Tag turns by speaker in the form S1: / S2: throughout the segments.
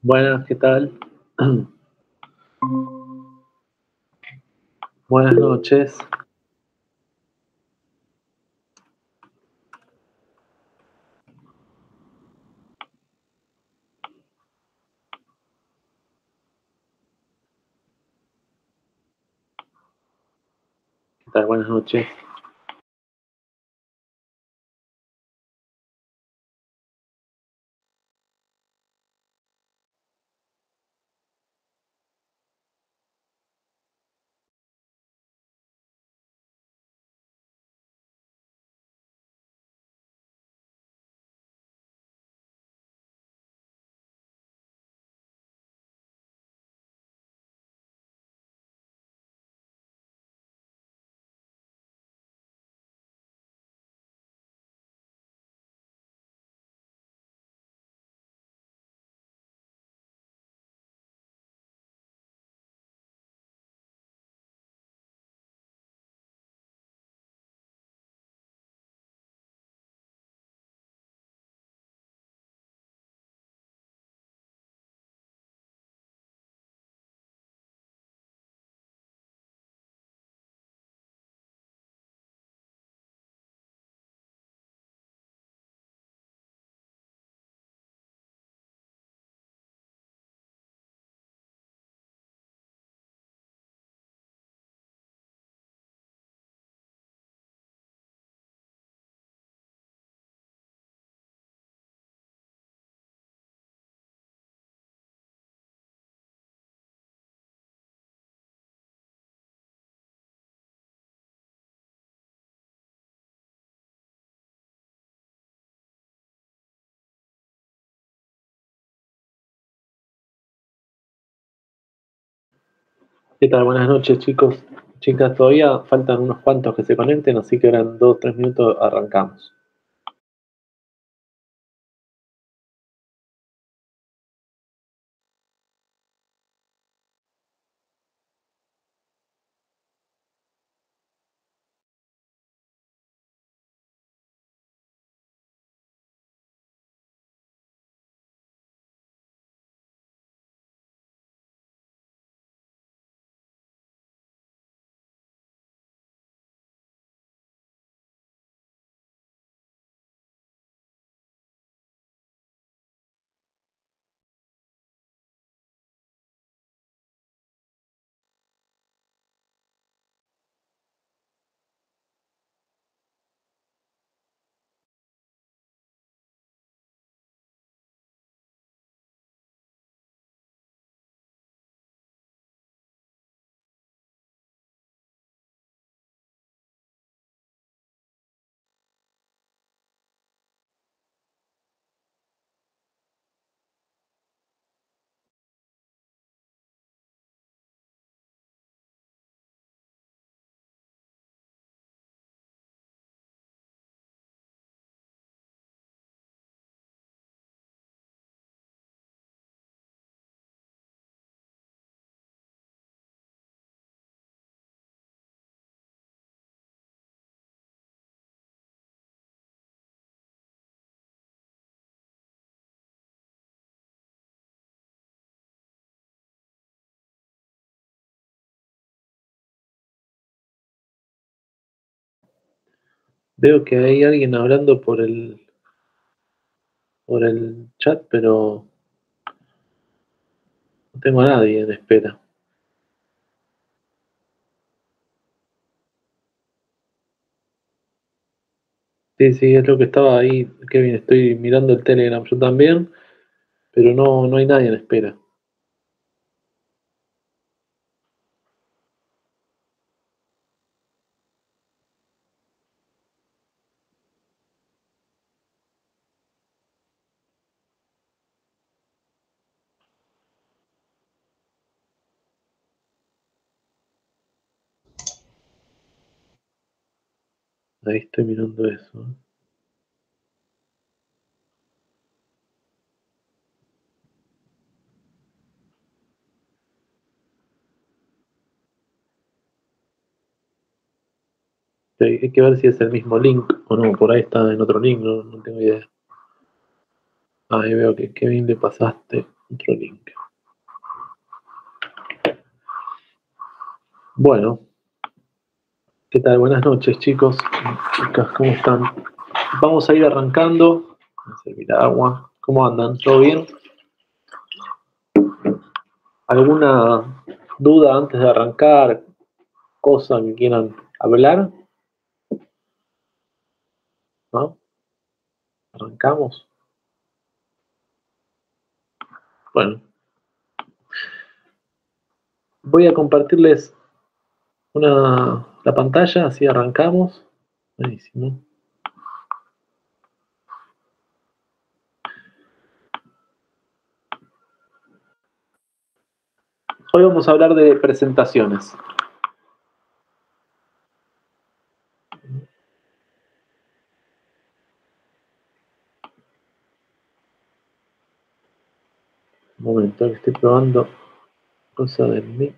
S1: Buenas, ¿qué tal? Buenas noches. ¿Qué tal? Buenas noches. ¿Qué tal? Buenas noches, chicos. Chicas, todavía faltan unos cuantos que se conecten, así que ahora en 2 o 3 minutos arrancamos. Veo que hay alguien hablando por el chat, pero no tengo a nadie en espera. Sí, sí, es lo que estaba ahí, Kevin. Estoy mirando el Telegram yo también, pero no hay nadie en espera. Ahí estoy mirando eso. Hay que ver si es el mismo link o no. Por ahí está en otro link, no tengo idea. Ahí veo que Kevin le pasaste otro link. Bueno, ¿qué tal? Buenas noches, chicos, chicas, ¿cómo están? Vamos a ir arrancando. Voy a servir agua. ¿Cómo andan? ¿Todo bien? ¿Alguna duda antes de arrancar? ¿Cosa que quieran hablar? ¿No? ¿Arrancamos? Bueno, voy a compartirles la pantalla, así arrancamos. Buenísimo. Hoy vamos a hablar de presentaciones. Un momento, que estoy probando cosa del Meet.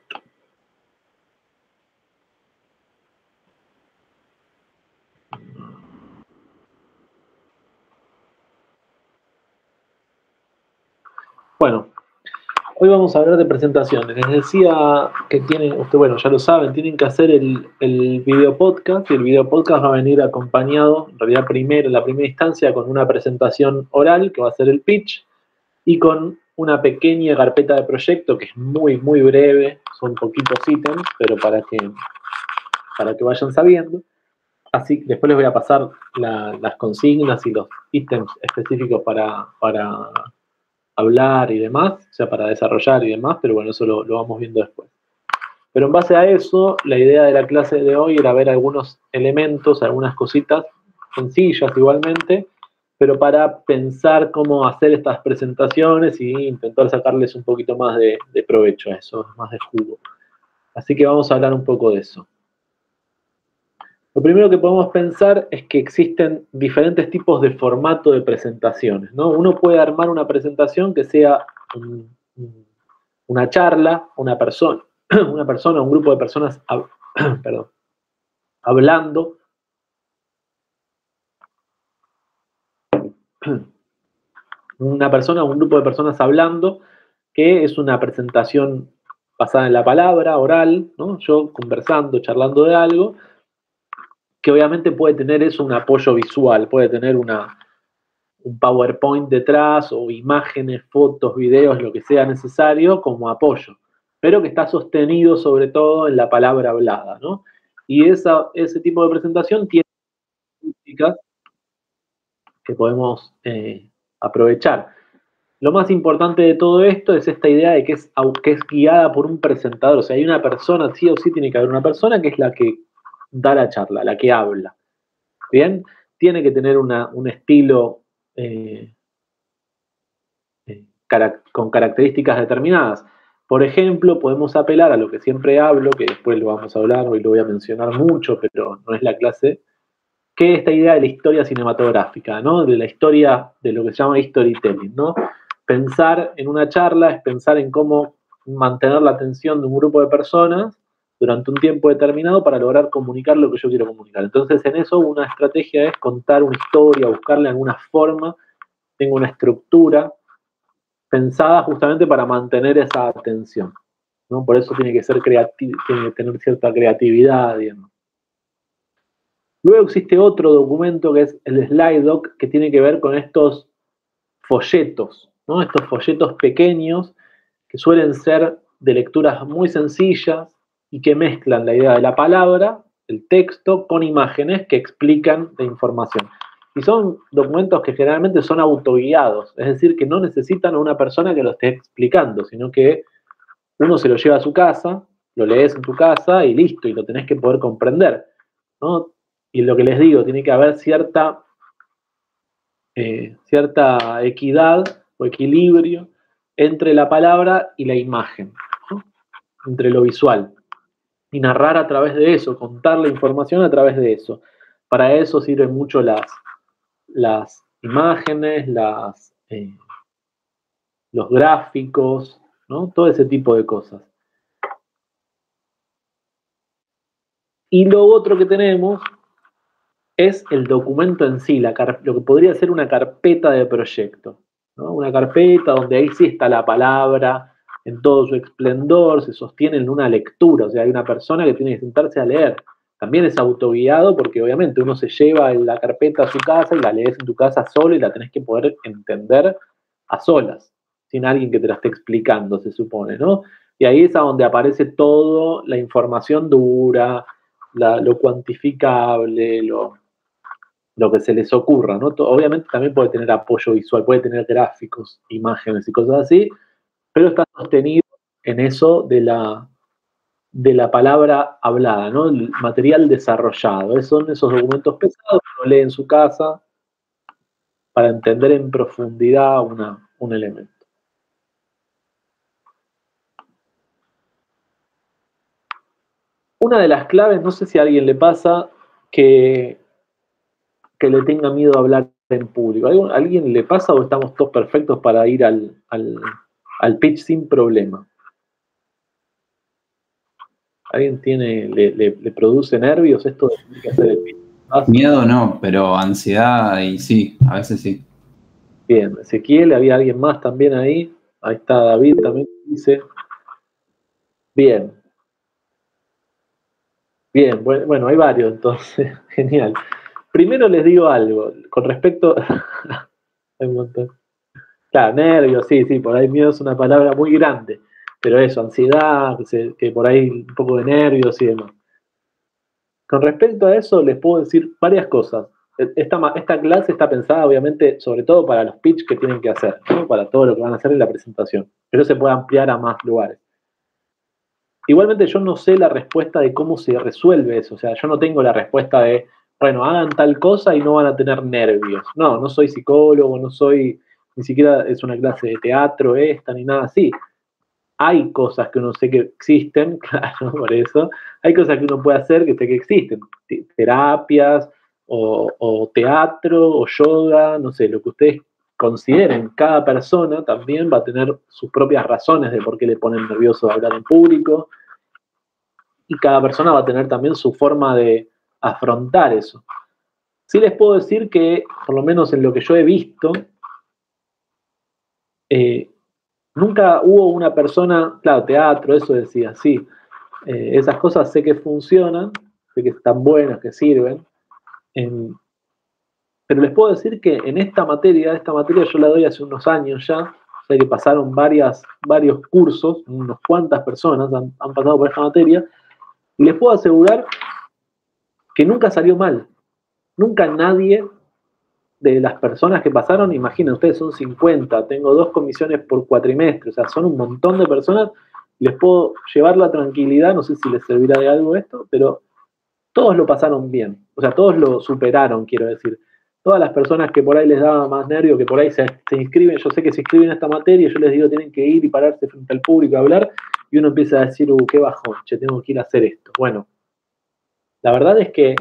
S1: Bueno, hoy vamos a hablar de presentaciones. Les decía que bueno, ya lo saben, tienen que hacer el video podcast, y el video podcast va a venir acompañado, en realidad en la primera instancia, con una presentación oral, que va a ser el pitch, y con una pequeña carpeta de proyecto, que es muy, muy breve, son poquitos ítems, pero para que vayan sabiendo. Así, después les voy a pasar las consignas y los ítems específicos para hablar y demás, o sea, para desarrollar y demás, pero bueno, eso lo vamos viendo después. Pero en base a eso, la idea de la clase de hoy era ver algunos elementos, algunas cositas sencillas igualmente, pero para pensar cómo hacer estas presentaciones y intentar sacarles un poquito más de provecho a eso, más de jugo. Así que vamos a hablar un poco de eso. Lo primero que podemos pensar es que existen diferentes tipos de formato de presentaciones, ¿no? Uno puede armar una presentación que sea una charla, una persona, un grupo de personas perdón, hablando, una persona o un grupo de personas hablando, que es una presentación basada en la palabra, oral, ¿no? Yo conversando, charlando de algo, que obviamente puede tener eso un apoyo visual, puede tener un PowerPoint detrás o imágenes, fotos, videos, lo que sea necesario como apoyo, pero que está sostenido sobre todo en la palabra hablada, ¿no? Y ese tipo de presentación tiene características que podemos aprovechar. Lo más importante de todo esto es esta idea de que es guiada por un presentador, o sea, hay una persona, sí o sí tiene que haber una persona que es la que da la charla, la que habla. ¿Bien? Tiene que tener un estilo eh, con características determinadas. Por ejemplo, podemos apelar a lo que siempre hablo, que después lo vamos a hablar, hoy lo voy a mencionar mucho, pero no es la clase, que es esta idea de la historia cinematográfica, ¿no? De la historia, de lo que se llama storytelling, ¿no? Pensar en una charla es pensar en cómo mantener la atención de un grupo de personas durante un tiempo determinado para lograr comunicar lo que yo quiero comunicar. Entonces, en eso una estrategia es contar una historia, buscarle alguna forma, tengo una estructura pensada justamente para mantener esa atención, ¿no? Por eso tiene que ser creativo, tiene que tener cierta creatividad, digamos. Luego existe otro documento que es el Slide Doc, que tiene que ver con estos folletos, ¿no? Estos folletos pequeños que suelen ser de lecturas muy sencillas y que mezclan la idea de la palabra, el texto, con imágenes que explican la información. Y son documentos que generalmente son autoguiados, es decir, que no necesitan a una persona que lo esté explicando, sino que uno se lo lleva a su casa, lo lees en tu casa y listo, y lo tenés que poder comprender, ¿no? Y lo que les digo, tiene que haber cierta equidad o equilibrio entre la palabra y la imagen, ¿no? Entre lo visual. Y narrar a través de eso, contar la información a través de eso. Para eso sirven mucho las imágenes, los gráficos, ¿no? Todo ese tipo de cosas. Y lo otro que tenemos es el documento en sí, lo que podría ser una carpeta de proyecto, ¿no? Una carpeta donde ahí sí está la palabra en todo su esplendor, se sostiene en una lectura, o sea, hay una persona que tiene que sentarse a leer. También es autoguiado porque obviamente uno se lleva la carpeta a su casa y la lees en tu casa solo y la tenés que poder entender a solas, sin alguien que te la esté explicando, se supone, ¿no? Y ahí es a donde aparece toda la información dura, lo cuantificable, lo que se les ocurra, ¿no? Obviamente también puede tener apoyo visual, puede tener gráficos, imágenes y cosas así, pero está sostenido en eso de la palabra hablada, ¿no? El material desarrollado. Son esos documentos pesados que uno lee en su casa para entender en profundidad un elemento. Una de las claves, no sé si a alguien le pasa, que le tenga miedo a hablar en público. ¿A alguien le pasa o estamos todos perfectos para ir al pitch sin problema? ¿Alguien le produce nervios esto de tener que hacer el pitch?
S2: Miedo no, pero ansiedad y sí, a veces sí.
S1: Bien, Ezequiel, había alguien más también ahí. Ahí está David también dice. Bien. Bien, bueno, hay varios entonces. Genial. Primero les digo algo con respecto. Hay un montón. Claro, nervios, sí, por ahí miedo es una palabra muy grande, pero eso, ansiedad, que por ahí un poco de nervios y demás. Con respecto a eso, les puedo decir varias cosas. Esta clase está pensada, obviamente, sobre todo para los pitch que tienen que hacer, ¿no? Para todo lo que van a hacer en la presentación, pero se puede ampliar a más lugares. Igualmente, yo no sé la respuesta de cómo se resuelve eso, o sea, yo no tengo la respuesta de, bueno, hagan tal cosa y no van a tener nervios. No soy psicólogo, no soy, ni siquiera es una clase de teatro esta, ni nada así. Hay cosas que uno sé que existen, claro, por eso. Hay cosas que uno puede hacer que sé que existen. Terapias, o teatro, o yoga, no sé, lo que ustedes consideren. Cada persona también va a tener sus propias razones de por qué le ponen nervioso hablar en público. Y cada persona va a tener también su forma de afrontar eso. Sí les puedo decir que, por lo menos en lo que yo he visto, nunca hubo una persona, claro, teatro, eso decía, sí, esas cosas sé que funcionan, sé que están buenas, que sirven, pero les puedo decir que en esta materia yo la doy hace unos años ya, sé que pasaron varios cursos, unas cuantas personas han pasado por esta materia, y les puedo asegurar que nunca salió mal, nunca nadie de las personas que pasaron, imaginen, ustedes son 50, tengo 2 comisiones por cuatrimestre, o sea, son un montón de personas, les puedo llevar la tranquilidad, no sé si les servirá de algo esto, pero todos lo pasaron bien, o sea, todos lo superaron, quiero decir. Todas las personas que por ahí les daba más nervio, que por ahí se inscriben, yo sé que se inscriben a esta materia, yo les digo, tienen que ir y pararse frente al público a hablar, y uno empieza a decir, qué bajón, che, tengo que ir a hacer esto. Bueno, la verdad es que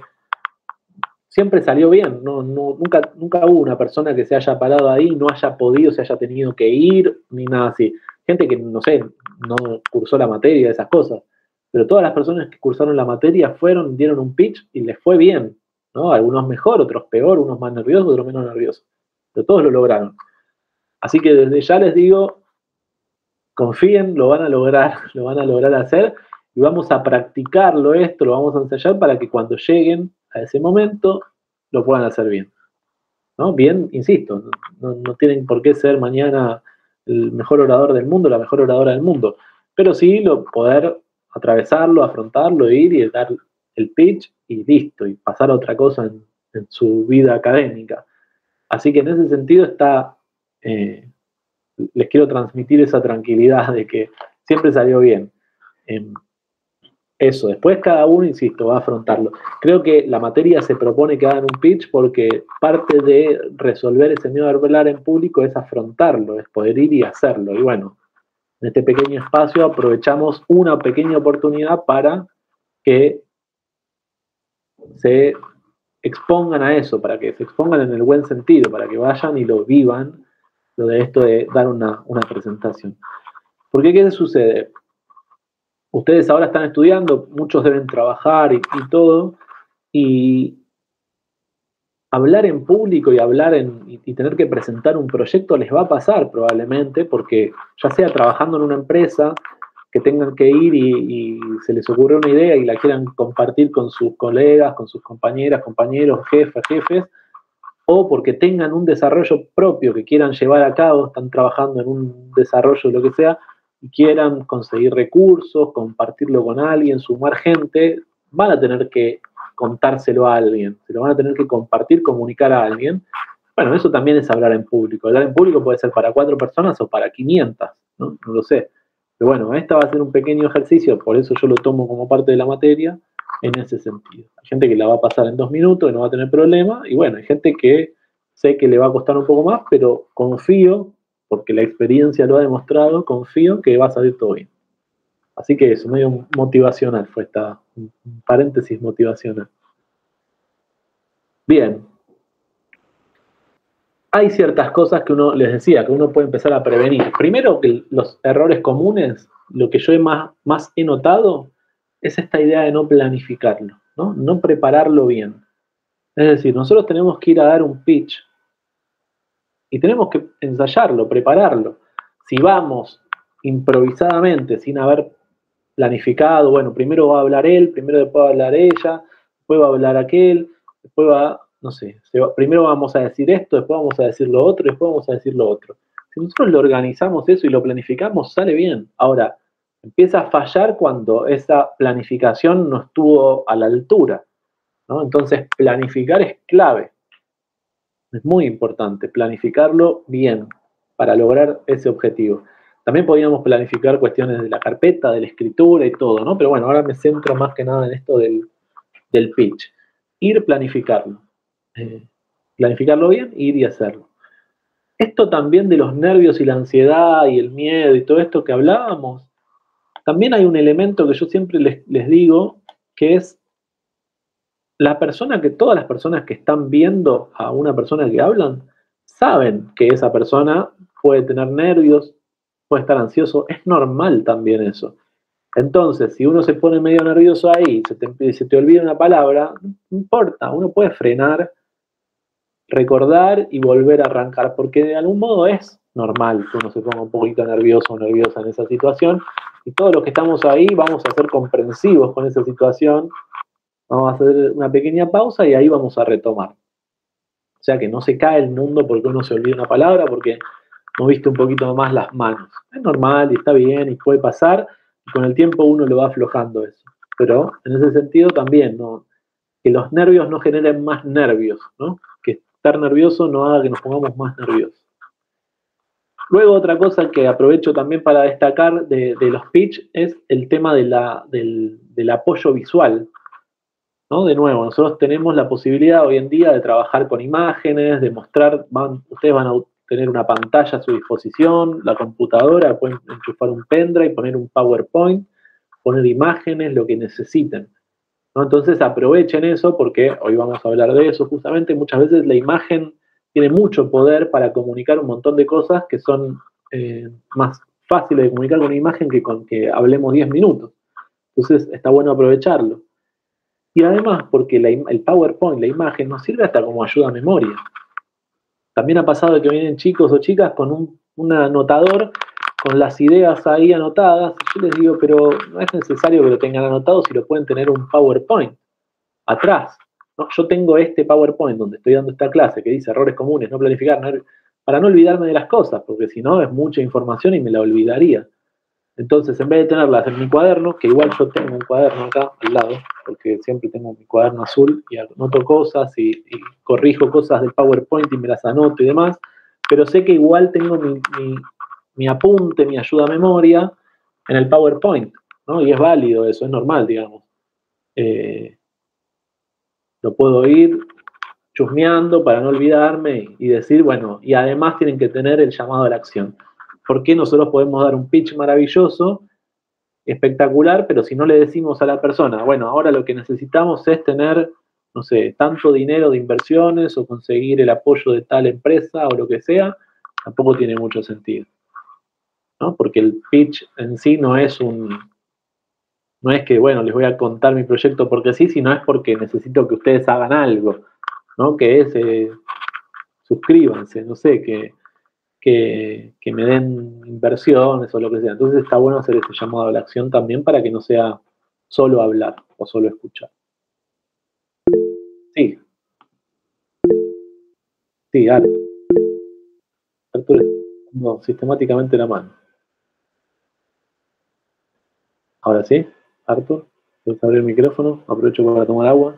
S1: siempre salió bien, nunca hubo una persona que se haya parado ahí, no haya podido, se haya tenido que ir, ni nada así. Gente que, no sé, no cursó la materia, esas cosas, pero todas las personas que cursaron la materia dieron un pitch y les fue bien, ¿no? Algunos mejor, otros peor, unos más nerviosos, otros menos nerviosos, pero todos lo lograron. Así que desde ya les digo, confíen, lo van a lograr hacer, y vamos a practicarlo esto, lo vamos a ensayar para que cuando lleguen a ese momento lo puedan hacer bien. ¿No? Bien, insisto, no tienen por qué ser mañana el mejor orador del mundo, la mejor oradora del mundo, pero sí poder atravesarlo, afrontarlo, ir y dar el pitch y listo, y pasar a otra cosa en su vida académica. Así que en ese sentido les quiero transmitir esa tranquilidad de que siempre salió bien. Eso, después cada uno, insisto, va a afrontarlo. Creo que la materia se propone que hagan un pitch porque parte de resolver ese miedo a hablar en público es afrontarlo, es poder ir y hacerlo. Y bueno, en este pequeño espacio aprovechamos una pequeña oportunidad para que se expongan a eso, para que se expongan en el buen sentido, para que vayan y lo vivan, lo de esto de dar una presentación. Porque ¿qué sucede? Ustedes ahora están estudiando, muchos deben trabajar y todo, y hablar en público y tener que presentar un proyecto les va a pasar probablemente, porque ya sea trabajando en una empresa, que tengan que ir y se les ocurre una idea y la quieran compartir con sus colegas, con sus compañeras, compañeros, jefes, o porque tengan un desarrollo propio que quieran llevar a cabo, están trabajando en un desarrollo, lo que sea, y quieran conseguir recursos, compartirlo con alguien, sumar gente, van a tener que contárselo a alguien, se lo van a tener que compartir, comunicar a alguien. Bueno, eso también es hablar en público. Hablar en público puede ser para 4 personas o para 500, ¿no? No lo sé. Pero bueno, esta va a ser un pequeño ejercicio, por eso yo lo tomo como parte de la materia, en ese sentido. Hay gente que la va a pasar en 2 minutos y no va a tener problema, y bueno, hay gente que sé que le va a costar un poco más, pero confío, porque la experiencia lo ha demostrado, confío que va a salir todo bien. Así que eso, medio motivacional fue un paréntesis motivacional. Bien. Hay ciertas cosas que uno, les decía, que uno puede empezar a prevenir. Primero, que los errores comunes, lo que yo más he notado, es esta idea de no planificarlo, ¿no? No prepararlo bien. Es decir, nosotros tenemos que ir a dar un pitch y tenemos que ensayarlo, prepararlo. Si vamos improvisadamente, sin haber planificado, bueno, primero va a hablar él, primero después va a hablar ella, después va a hablar aquel, después va, no sé, primero vamos a decir esto, después vamos a decir lo otro, después vamos a decir lo otro. Si nosotros lo organizamos eso y lo planificamos, sale bien. Ahora, empieza a fallar cuando esa planificación no estuvo a la altura, ¿no? Entonces, planificar es clave. Es muy importante planificarlo bien para lograr ese objetivo. También podríamos planificar cuestiones de la carpeta, de la escritura y todo, ¿no? Pero bueno, ahora me centro más que nada en esto del pitch. Planificarlo. Planificarlo bien, ir y hacerlo. Esto también de los nervios y la ansiedad y el miedo y todo esto que hablábamos, también hay un elemento que yo siempre les digo, que es todas las personas que están viendo a una persona que hablan, saben que esa persona puede tener nervios, puede estar ansioso, es normal también eso. Entonces, si uno se pone medio nervioso ahí, se te olvida una palabra, no importa, uno puede frenar, recordar y volver a arrancar, porque de algún modo es normal que uno se ponga un poquito nervioso o nerviosa en esa situación, y todos los que estamos ahí vamos a ser comprensivos con esa situación, vamos a hacer una pequeña pausa y ahí vamos a retomar. O sea que no se cae el mundo porque uno se olvida una palabra, porque no viste un poquito más las manos. Es normal y está bien y puede pasar, y con el tiempo uno lo va aflojando eso. Pero en ese sentido también, ¿no? Que los nervios no generen más nervios, ¿no? Que estar nervioso no haga que nos pongamos más nerviosos. Luego otra cosa que aprovecho también para destacar de los pitch es el tema del apoyo visual, ¿no? De nuevo, nosotros tenemos la posibilidad hoy en día de trabajar con imágenes, de mostrar, ustedes van a tener una pantalla a su disposición, la computadora, pueden enchufar un pendrive, poner un PowerPoint, poner imágenes, lo que necesiten, ¿no? Entonces aprovechen eso porque hoy vamos a hablar de eso justamente. Muchas veces la imagen tiene mucho poder para comunicar un montón de cosas que son más fáciles de comunicar con una imagen que con que hablemos 10 minutos. Entonces está bueno aprovecharlo. Y además porque el PowerPoint, la imagen, nos sirve hasta como ayuda a memoria. También ha pasado que vienen chicos o chicas con un anotador con las ideas ahí anotadas. Yo les digo, pero no es necesario que lo tengan anotado si lo pueden tener un PowerPoint atrás, ¿no? Yo tengo este PowerPoint donde estoy dando esta clase que dice errores comunes, no planificar, para no olvidarme de las cosas, porque si no es mucha información y me la olvidaría. Entonces, en vez de tenerlas en mi cuaderno, que igual yo tengo un cuaderno acá al lado, porque siempre tengo mi cuaderno azul y anoto cosas y corrijo cosas del PowerPoint y me las anoto y demás, pero sé que igual tengo mi apunte, mi ayuda a memoria en el PowerPoint, ¿no? Y es válido eso, es normal, digamos. Lo puedo ir chusmeando para no olvidarme y decir, bueno, y además tienen que tener el llamado a la acción. ¿Por qué nosotros podemos dar un pitch maravilloso, espectacular, pero si no le decimos a la persona, bueno, ahora lo que necesitamos es tener, no sé, tanto dinero de inversiones o conseguir el apoyo de tal empresa o lo que sea, tampoco tiene mucho sentido, ¿no? Porque el pitch en sí no es que, bueno, les voy a contar mi proyecto porque sí, sino es porque necesito que ustedes hagan algo, ¿no? Que es, suscríbanse, no sé, que me den inversiones o lo que sea. Entonces está bueno hacer ese llamado a la acción también para que no sea solo hablar o solo escuchar. Sí, sí, Arthur no, sistemáticamente la mano. Ahora sí, Arthur, ¿puedes abrir el micrófono? Aprovecho para tomar agua.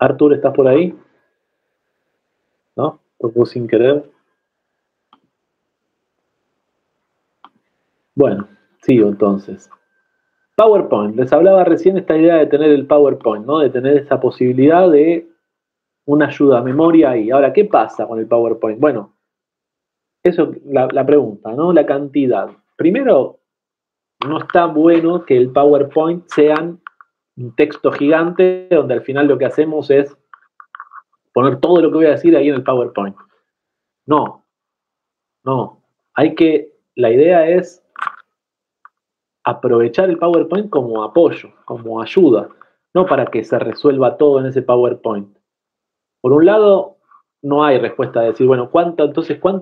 S1: Arthur, ¿estás por ahí? ¿No? Tocó sin querer. Bueno, sigo entonces. PowerPoint. Les hablaba recién esta idea de tener el PowerPoint, ¿no? De tener esa posibilidad de una ayuda a memoria ahí. Ahora, ¿qué pasa con el PowerPoint? Bueno, eso la pregunta, ¿no? La cantidad. Primero, no está bueno que el PowerPoint sean un texto gigante donde al final lo que hacemos es poner todo lo que voy a decir ahí en el PowerPoint. No, no. La idea es aprovechar el PowerPoint como apoyo, como ayuda, no para que se resuelva todo en ese PowerPoint. Por un lado, no hay respuesta de decir, bueno, ¿cuánta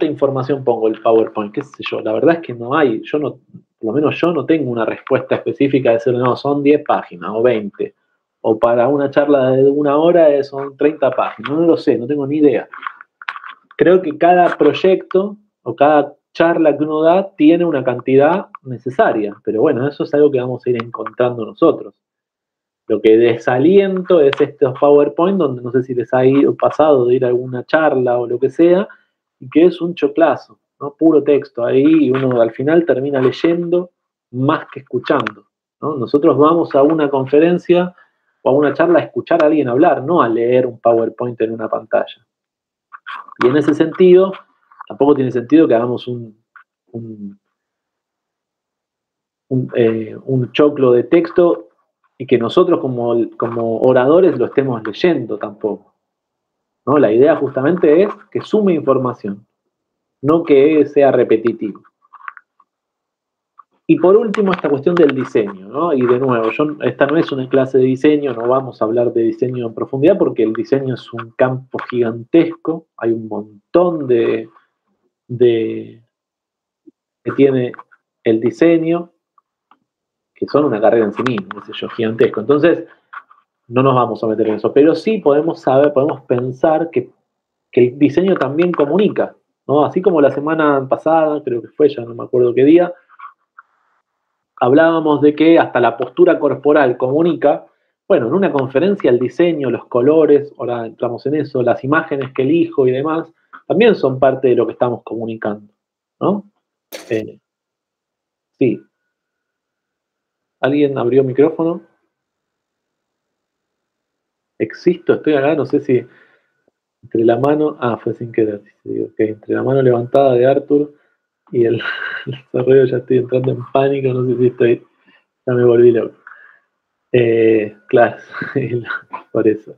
S1: información pongo el PowerPoint? ¿Qué sé yo? La verdad es que no hay, por lo menos yo no tengo una respuesta específica de decir, no, son 10 páginas o 20. O para una charla de 1 hora son 30 páginas. No lo sé, no tengo ni idea. Creo que cada proyecto o cada charla que uno da tiene una cantidad necesaria, pero bueno, eso es algo que vamos a ir encontrando nosotros. Lo que desaliento es estos PowerPoint donde no sé si les ha pasado de ir a alguna charla o lo que sea, y que es un choclazo, ¿no? Puro texto ahí, y uno al final termina leyendo más que escuchando, ¿no? Nosotros vamos a una conferencia o a una charla a escuchar a alguien hablar, no a leer un PowerPoint en una pantalla. Y en ese sentido, tampoco tiene sentido que hagamos un choclo de texto y que nosotros como oradores lo estemos leyendo tampoco, ¿no? La idea justamente es que sume información, no que sea repetitivo. Y por último, esta cuestión del diseño, ¿no? Y de nuevo, esta no es una clase de diseño, no vamos a hablar de diseño en profundidad porque el diseño es un campo gigantesco, hay un montón que tiene el diseño, que son una carrera en sí misma, qué sé yo, gigantesco. Entonces, no nos vamos a meter en eso, pero sí podemos pensar que el diseño también comunica, ¿no? Así como la semana pasada, creo que fue, ya no me acuerdo qué día, hablábamos de que hasta la postura corporal comunica. Bueno, en una conferencia el diseño, los colores, ahora entramos en eso, las imágenes que elijo y demás, también son parte de lo que estamos comunicando, ¿no? Sí. ¿Alguien abrió micrófono? Existo, estoy acá, no sé si entre la mano, fue sin querer, okay, entre la mano levantada de Arthur y el desarrollo ya estoy entrando en pánico, no sé si ya me volví loco. Claro, por eso.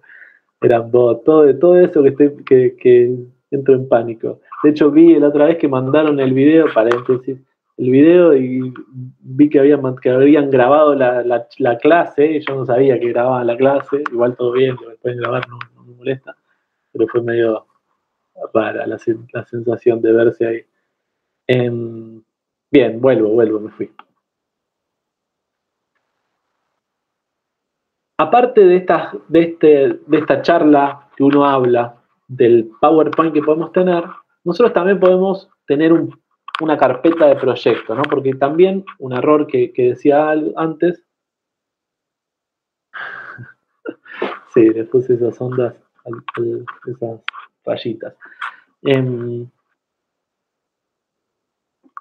S1: Eran todo eso que entro en pánico. De hecho, vi la otra vez que mandaron el video, paréntesis, el video y vi que habían grabado la clase, y yo no sabía que grababan la clase, igual todo bien, lo pueden grabar, no me molesta, pero fue medio rara la sensación de verse ahí. Bien, vuelvo, me fui. Aparte de esta charla que uno habla, del PowerPoint que podemos tener, nosotros también podemos tener una carpeta de proyecto, ¿no? Porque también un error que decía antes, sí, le puse esas ondas, esas rayitas.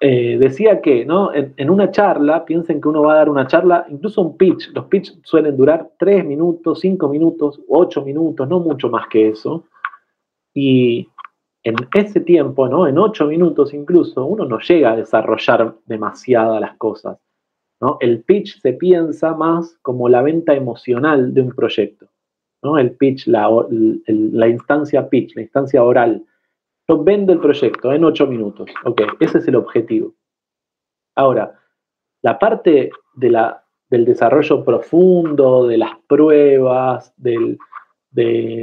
S1: Decía que, ¿no? En una charla, piensen que uno va a dar una charla, incluso un pitch. Los pitch suelen durar 3 minutos, 5 minutos, 8 minutos, no mucho más que eso. Y en ese tiempo, ¿no? En 8 minutos incluso, uno no llega a desarrollar demasiadas las cosas. ¿no? El pitch se piensa más como la venta emocional de un proyecto, ¿no? El pitch, la instancia pitch, la instancia oral. Yo vendo el proyecto en 8 minutos. Ok, ese es el objetivo. Ahora, la parte del desarrollo profundo, de las pruebas, de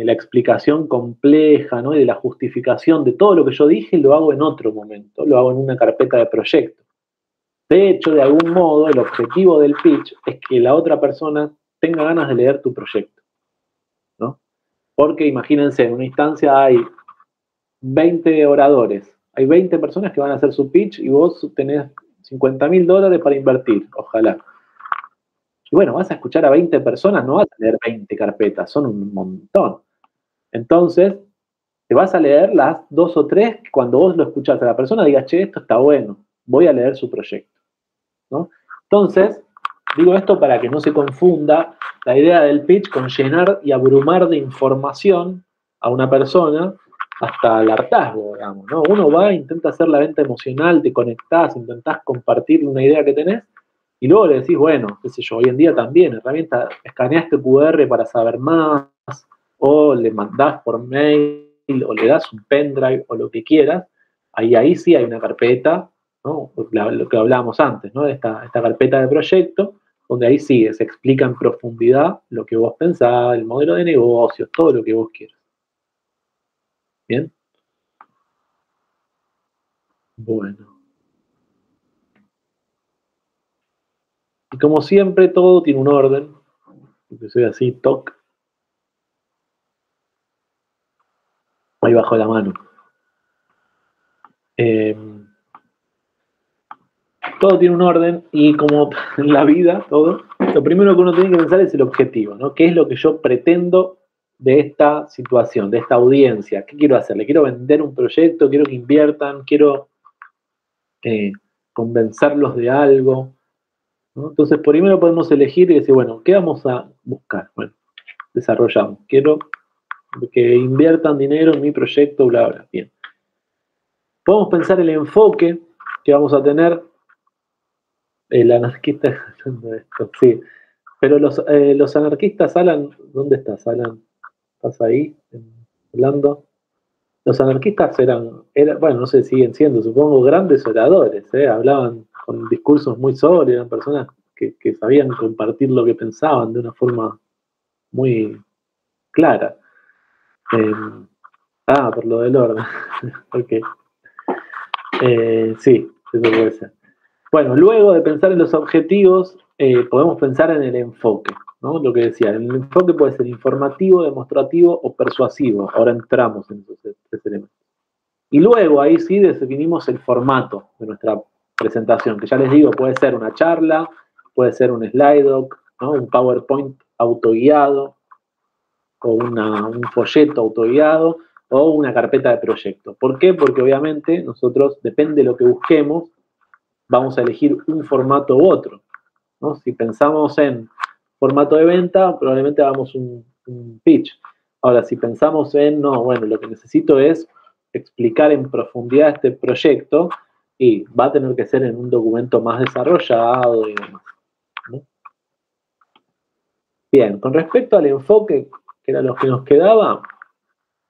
S1: la explicación compleja, ¿no? Y de la justificación de todo lo que yo dije, lo hago en otro momento, lo hago en una carpeta de proyecto. De hecho, de algún modo, el objetivo del pitch es que la otra persona tenga ganas de leer tu proyecto, ¿no? Porque imagínense, en una instancia hay 20 oradores, hay 20 personas que van a hacer su pitch y vos tenés $50.000 para invertir, ojalá. Y bueno, vas a escuchar a 20 personas, no vas a leer 20 carpetas, son un montón. Entonces, te vas a leer las 2 o 3 que cuando vos lo escuchás a la persona digas, che, esto está bueno, voy a leer su proyecto, ¿no? Entonces, digo esto para que no se confunda la idea del pitch con llenar y abrumar de información a una persona hasta el hartazgo, digamos, ¿no? Uno va, intenta hacer la venta emocional, te conectás, intentás compartir una idea que tenés y luego le decís, bueno, qué sé yo, hoy en día también, herramienta, escaneás tu QR para saber más, o le mandás por mail, o le das un pendrive, o lo que quieras, ahí sí hay una carpeta, ¿no? Lo que hablábamos antes, ¿no? De esta carpeta de proyecto, donde ahí sí se explica en profundidad lo que vos pensás, el modelo de negocios, todo lo que vos quieras. ¿Bien? Bueno. Y como siempre, todo tiene un orden. Porque soy así, toc. Ahí bajo la mano. Todo tiene un orden y como en la vida, todo, lo primero que uno tiene que pensar es el objetivo, ¿no? ¿Qué es lo que yo pretendo de esta situación, de esta audiencia? ¿Qué quiero hacer? ¿Le quiero vender un proyecto? ¿Quiero que inviertan? ¿Quiero convencerlos de algo? ¿No? Entonces, primero podemos elegir y decir, bueno, ¿qué vamos a buscar? Bueno, desarrollamos. Quiero que inviertan dinero en mi proyecto, bla, bla. Bien. Podemos pensar el enfoque que vamos a tener. El anarquista haciendo esto, sí. Pero los anarquistas, Alan, ¿dónde estás, Alan? ¿Estás ahí hablando? Los anarquistas eran, bueno, no sé, siguen siendo, supongo, grandes oradores, ¿eh? Hablaban con discursos muy sólidos, eran personas que sabían compartir lo que pensaban de una forma muy clara. Por lo del orden. Ok. Sí, eso puede ser. Bueno, luego de pensar en los objetivos, podemos pensar en el enfoque, ¿no? Lo que decía, el enfoque puede ser informativo, demostrativo o persuasivo. Ahora entramos en esos 3 elementos. Y luego ahí sí definimos el formato de nuestra presentación, que ya les digo, puede ser una charla, puede ser un slide doc, ¿no? Un PowerPoint autoguiado, o un folleto autoguiado, o una carpeta de proyecto. ¿Por qué? Porque obviamente nosotros, depende de lo que busquemos, vamos a elegir un formato u otro, ¿no? Si pensamos en formato de venta, probablemente hagamos un pitch. Ahora, si pensamos en, no, bueno, lo que necesito es explicar en profundidad este proyecto y va a tener que ser en un documento más desarrollado y demás, ¿no? Bien, con respecto al enfoque, que era lo que nos quedaba,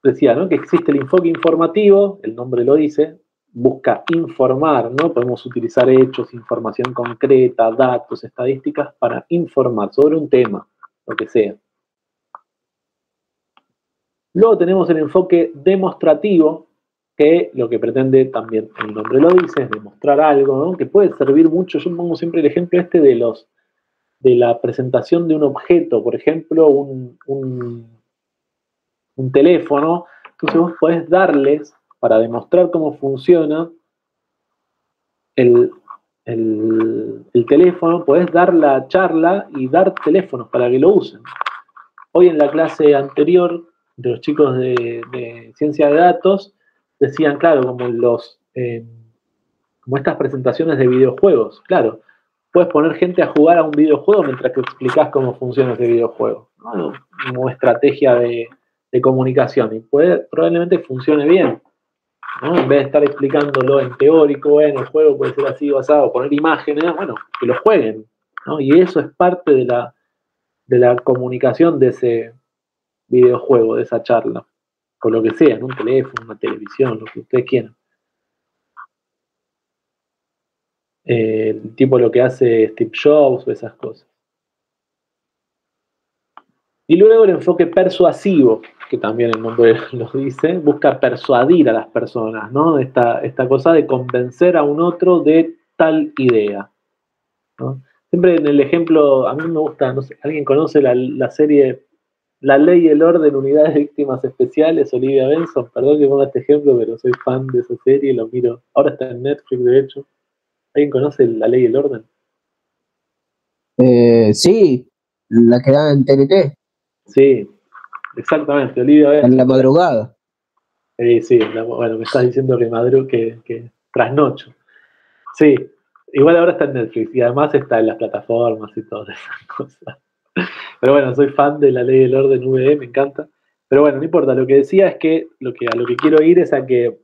S1: decía, ¿no? Que existe el enfoque informativo, el nombre lo dice, busca informar, ¿no? Podemos utilizar hechos, información concreta, datos, estadísticas para informar sobre un tema, lo que sea. Luego tenemos el enfoque demostrativo, que lo que pretende también, el nombre lo dice, es demostrar algo, ¿no? Que puede servir mucho. Yo pongo siempre el ejemplo este de la presentación de un objeto, por ejemplo, un teléfono. Entonces vos podés darles, para demostrar cómo funciona el teléfono, podés dar la charla y dar teléfonos para que lo usen. Hoy en la clase anterior de los chicos de ciencia de datos decían, claro, como estas presentaciones de videojuegos, claro, puedes poner gente a jugar a un videojuego mientras que explicás cómo funciona ese videojuego, ¿no? Como estrategia de comunicación, y probablemente funcione bien, ¿no? En vez de estar explicándolo en teórico, bueno, el juego puede ser así o asado, poner imágenes, bueno, que lo jueguen, ¿no? Y eso es parte de la comunicación de ese videojuego, de esa charla, con lo que sea, en un teléfono, una televisión, lo que ustedes quieran. Tipo lo que hace Steve Jobs o esas cosas. Y luego el enfoque persuasivo, que también el nombre lo dice, busca persuadir a las personas, ¿no? Esta cosa de convencer a un otro de tal idea, ¿no? Siempre en el ejemplo, a mí me gusta, no sé, ¿alguien conoce la serie La Ley y el Orden, Unidades de Víctimas Especiales, Olivia Benson? Perdón que ponga este ejemplo, pero soy fan de esa serie, lo miro. Ahora está en Netflix, de hecho. ¿Alguien conoce La Ley y el Orden?
S3: Sí, la que da en TNT.
S1: Sí, exactamente, Olivia Benson.
S3: En la madrugada.
S1: Sí, bueno, me estás diciendo que trasnocho. Sí, igual ahora está en Netflix y además está en las plataformas y todas esas cosas. Pero bueno, soy fan de La Ley del Orden VE, me encanta. Pero bueno, no importa, lo que decía es que a lo que quiero ir es a que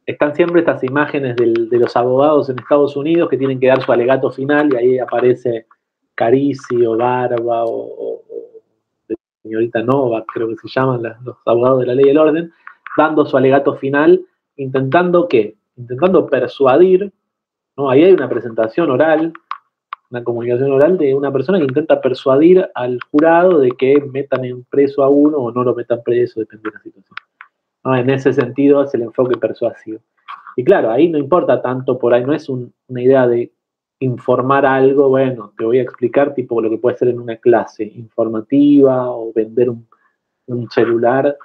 S1: están siempre estas imágenes de los abogados en Estados Unidos que tienen que dar su alegato final y ahí aparece Carisi o Barba o señorita Novak, creo que se llaman los abogados de la ley y el orden, dando su alegato final, intentando ¿qué? Intentando persuadir, ¿no? Ahí hay una presentación oral, una comunicación oral de una persona que intenta persuadir al jurado de que metan en preso a uno o no lo metan preso, depende de la situación. ¿No? En ese sentido es el enfoque persuasivo. Y claro, ahí no importa tanto, por ahí no es una idea de informar algo, bueno, te voy a explicar tipo lo que puede ser en una clase informativa o vender un celular,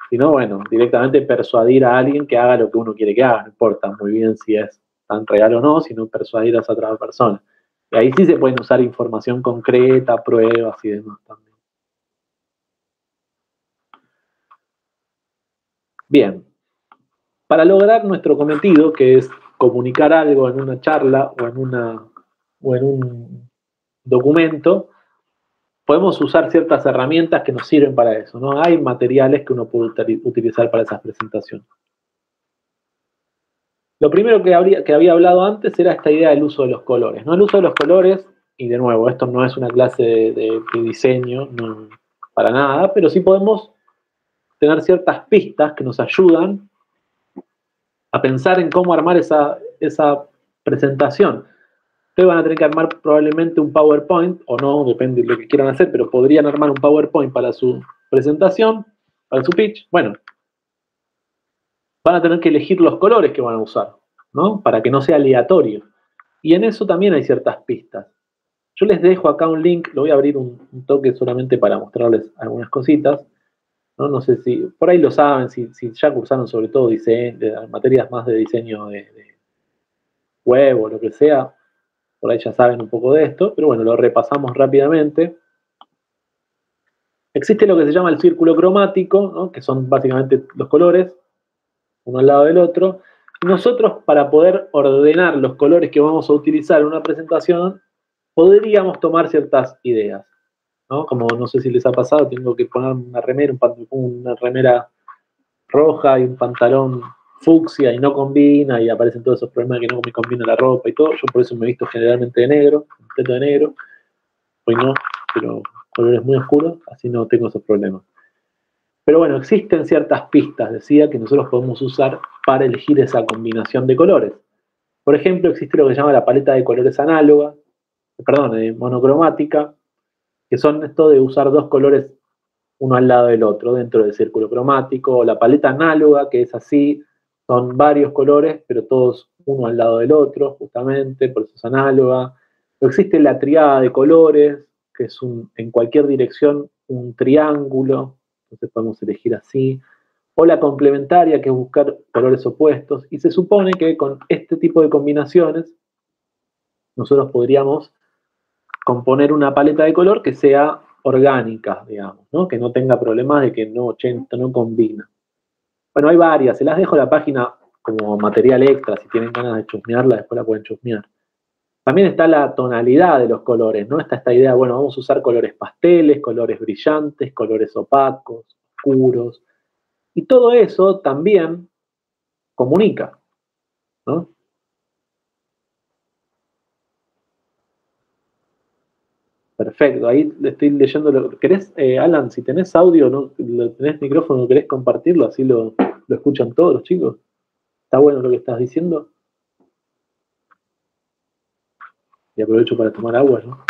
S1: sino bueno, directamente persuadir a alguien que haga lo que uno quiere que haga, no importa muy bien si es tan real o no, sino persuadir a esa otra persona. Y ahí sí se pueden usar información concreta, pruebas y demás también. Bien, para lograr nuestro cometido, que es comunicar algo en una charla o en un documento, podemos usar ciertas herramientas que nos sirven para eso, ¿no? Hay materiales que uno puede utilizar para esas presentaciones. Lo primero que había hablado antes era esta idea del uso de los colores, ¿no? El uso de los colores, y de nuevo, esto no es una clase de diseño, no, para nada, pero sí podemos tener ciertas pistas que nos ayudan a pensar en cómo armar esa presentación. Ustedes van a tener que armar probablemente un PowerPoint, o no, depende de lo que quieran hacer, pero podrían armar un PowerPoint para su presentación, para su pitch. Bueno, van a tener que elegir los colores que van a usar, ¿no? Para que no sea aleatorio. Y en eso también hay ciertas pistas. Yo les dejo acá un link, lo voy a abrir un toque solamente para mostrarles algunas cositas. No sé si, por ahí lo saben, si ya cursaron sobre todo materias más de diseño de web o lo que sea, por ahí ya saben un poco de esto, pero bueno, lo repasamos rápidamente. Existe lo que se llama el círculo cromático, ¿no? Que son básicamente los colores, uno al lado del otro. Y nosotros, para poder ordenar los colores que vamos a utilizar en una presentación, podríamos tomar ciertas ideas, ¿no? Como no sé si les ha pasado, tengo que poner una remera, una remera roja y un pantalón fucsia y no combina y aparecen todos esos problemas de que no me combina la ropa y todo. Yo por eso me he visto generalmente de negro, completo de negro. Hoy no, pero colores muy oscuros, así no tengo esos problemas. Pero bueno, existen ciertas pistas, decía, que nosotros podemos usar para elegir esa combinación de colores. Por ejemplo, existe lo que se llama la paleta de colores análoga, monocromática, que son esto de usar dos colores uno al lado del otro dentro del círculo cromático, o la paleta análoga, que es así, son varios colores, pero todos uno al lado del otro, justamente, por eso es análoga. Pero existe la triada de colores, que es en cualquier dirección un triángulo, entonces podemos elegir así, o la complementaria, que es buscar colores opuestos, y se supone que con este tipo de combinaciones nosotros podríamos componer una paleta de color que sea orgánica, digamos, ¿no? Que no tenga problemas de que no combina. Bueno, hay varias, se las dejo en la página como material extra, si tienen ganas de chusmearla, después la pueden chusmear. También está la tonalidad de los colores, ¿no? Está esta idea, bueno, vamos a usar colores pasteles, colores brillantes, colores opacos, oscuros, y todo eso también comunica, ¿no? Perfecto, ahí le estoy leyendo. ¿Querés, Alan, si tenés audio, ¿no? ¿Tenés micrófono, querés compartirlo? Así lo escuchan todos los chicos. ¿Está bueno lo que estás diciendo? Y aprovecho para tomar agua, ¿no?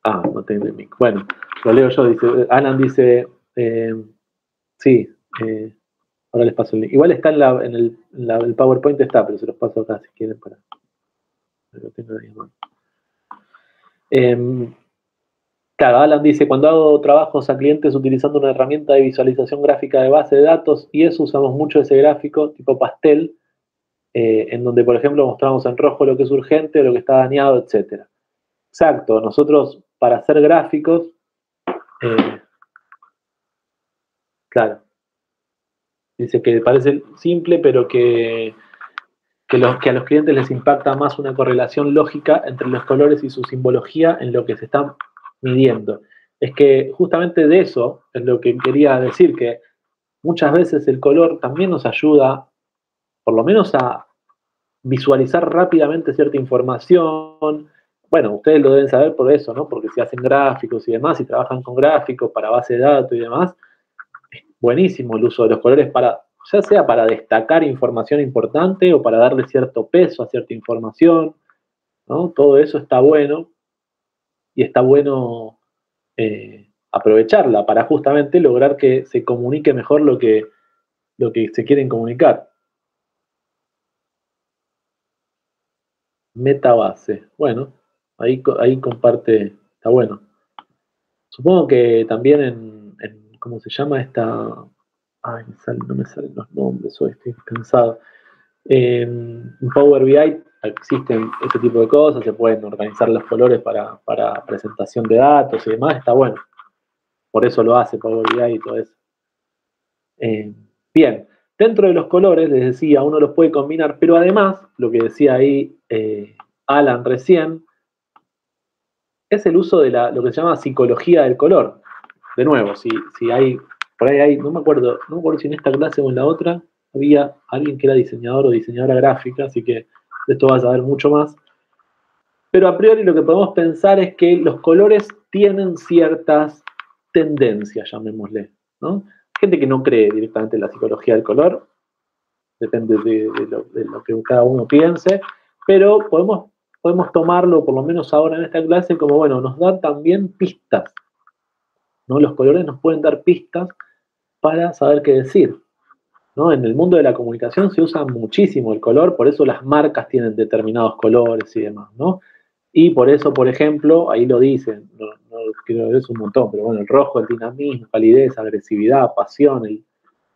S1: Ah, no tengo el mic. Bueno, lo leo yo. Dice, Alan dice, sí, ahora les paso el link. Igual está el PowerPoint está, pero se los paso acá si quieren para que lo tengan ahí, ¿no? Claro, Alan dice, cuando hago trabajos a clientes utilizando una herramienta de visualización gráfica de base de datos, y eso usamos mucho ese gráfico tipo pastel, en donde, por ejemplo, mostramos en rojo lo que es urgente, lo que está dañado, etcétera. Exacto, nosotros para hacer gráficos, claro, dice que parece simple, pero que a los clientes les impacta más una correlación lógica entre los colores y su simbología en lo que se está midiendo. Es que justamente de eso es lo que quería decir, que muchas veces el color también nos ayuda, por lo menos a visualizar rápidamente cierta información. Bueno, ustedes lo deben saber por eso, ¿no? Porque si hacen gráficos y demás, si trabajan con gráficos para base de datos y demás, es buenísimo el uso de los colores para, ya sea para destacar información importante o para darle cierto peso a cierta información, ¿no? Todo eso está bueno y está bueno aprovecharla para justamente lograr que se comunique mejor lo que se quieren comunicar. Metabase. Bueno, ahí comparte, está bueno. Supongo que también ¿cómo se llama esta? Ay, no me salen los nombres, hoy estoy cansado. En Power BI existen este tipo de cosas, se pueden organizar los colores para presentación de datos y demás, está bueno. Por eso lo hace Power BI y todo eso. Bien, dentro de los colores, les decía, uno los puede combinar, pero además, lo que decía ahí Alan recién, es el uso de lo que se llama psicología del color. De nuevo, si hay, por ahí hay, no me acuerdo si en esta clase o en la otra, había alguien que era diseñador o diseñadora gráfica, así que de esto vas a ver mucho más. Pero a priori lo que podemos pensar es que los colores tienen ciertas tendencias, llamémosle, ¿no? Gente que no cree directamente en la psicología del color, depende de lo que cada uno piense, pero podemos tomarlo, por lo menos ahora en esta clase, como, bueno, nos dan también pistas, ¿no? Los colores nos pueden dar pistas para saber qué decir, ¿no? En el mundo de la comunicación se usa muchísimo el color, por eso las marcas tienen determinados colores y demás, ¿no? Y por eso, por ejemplo, ahí lo dicen, no quiero es un montón, pero bueno, el rojo, el dinamismo, calidez, agresividad, pasión,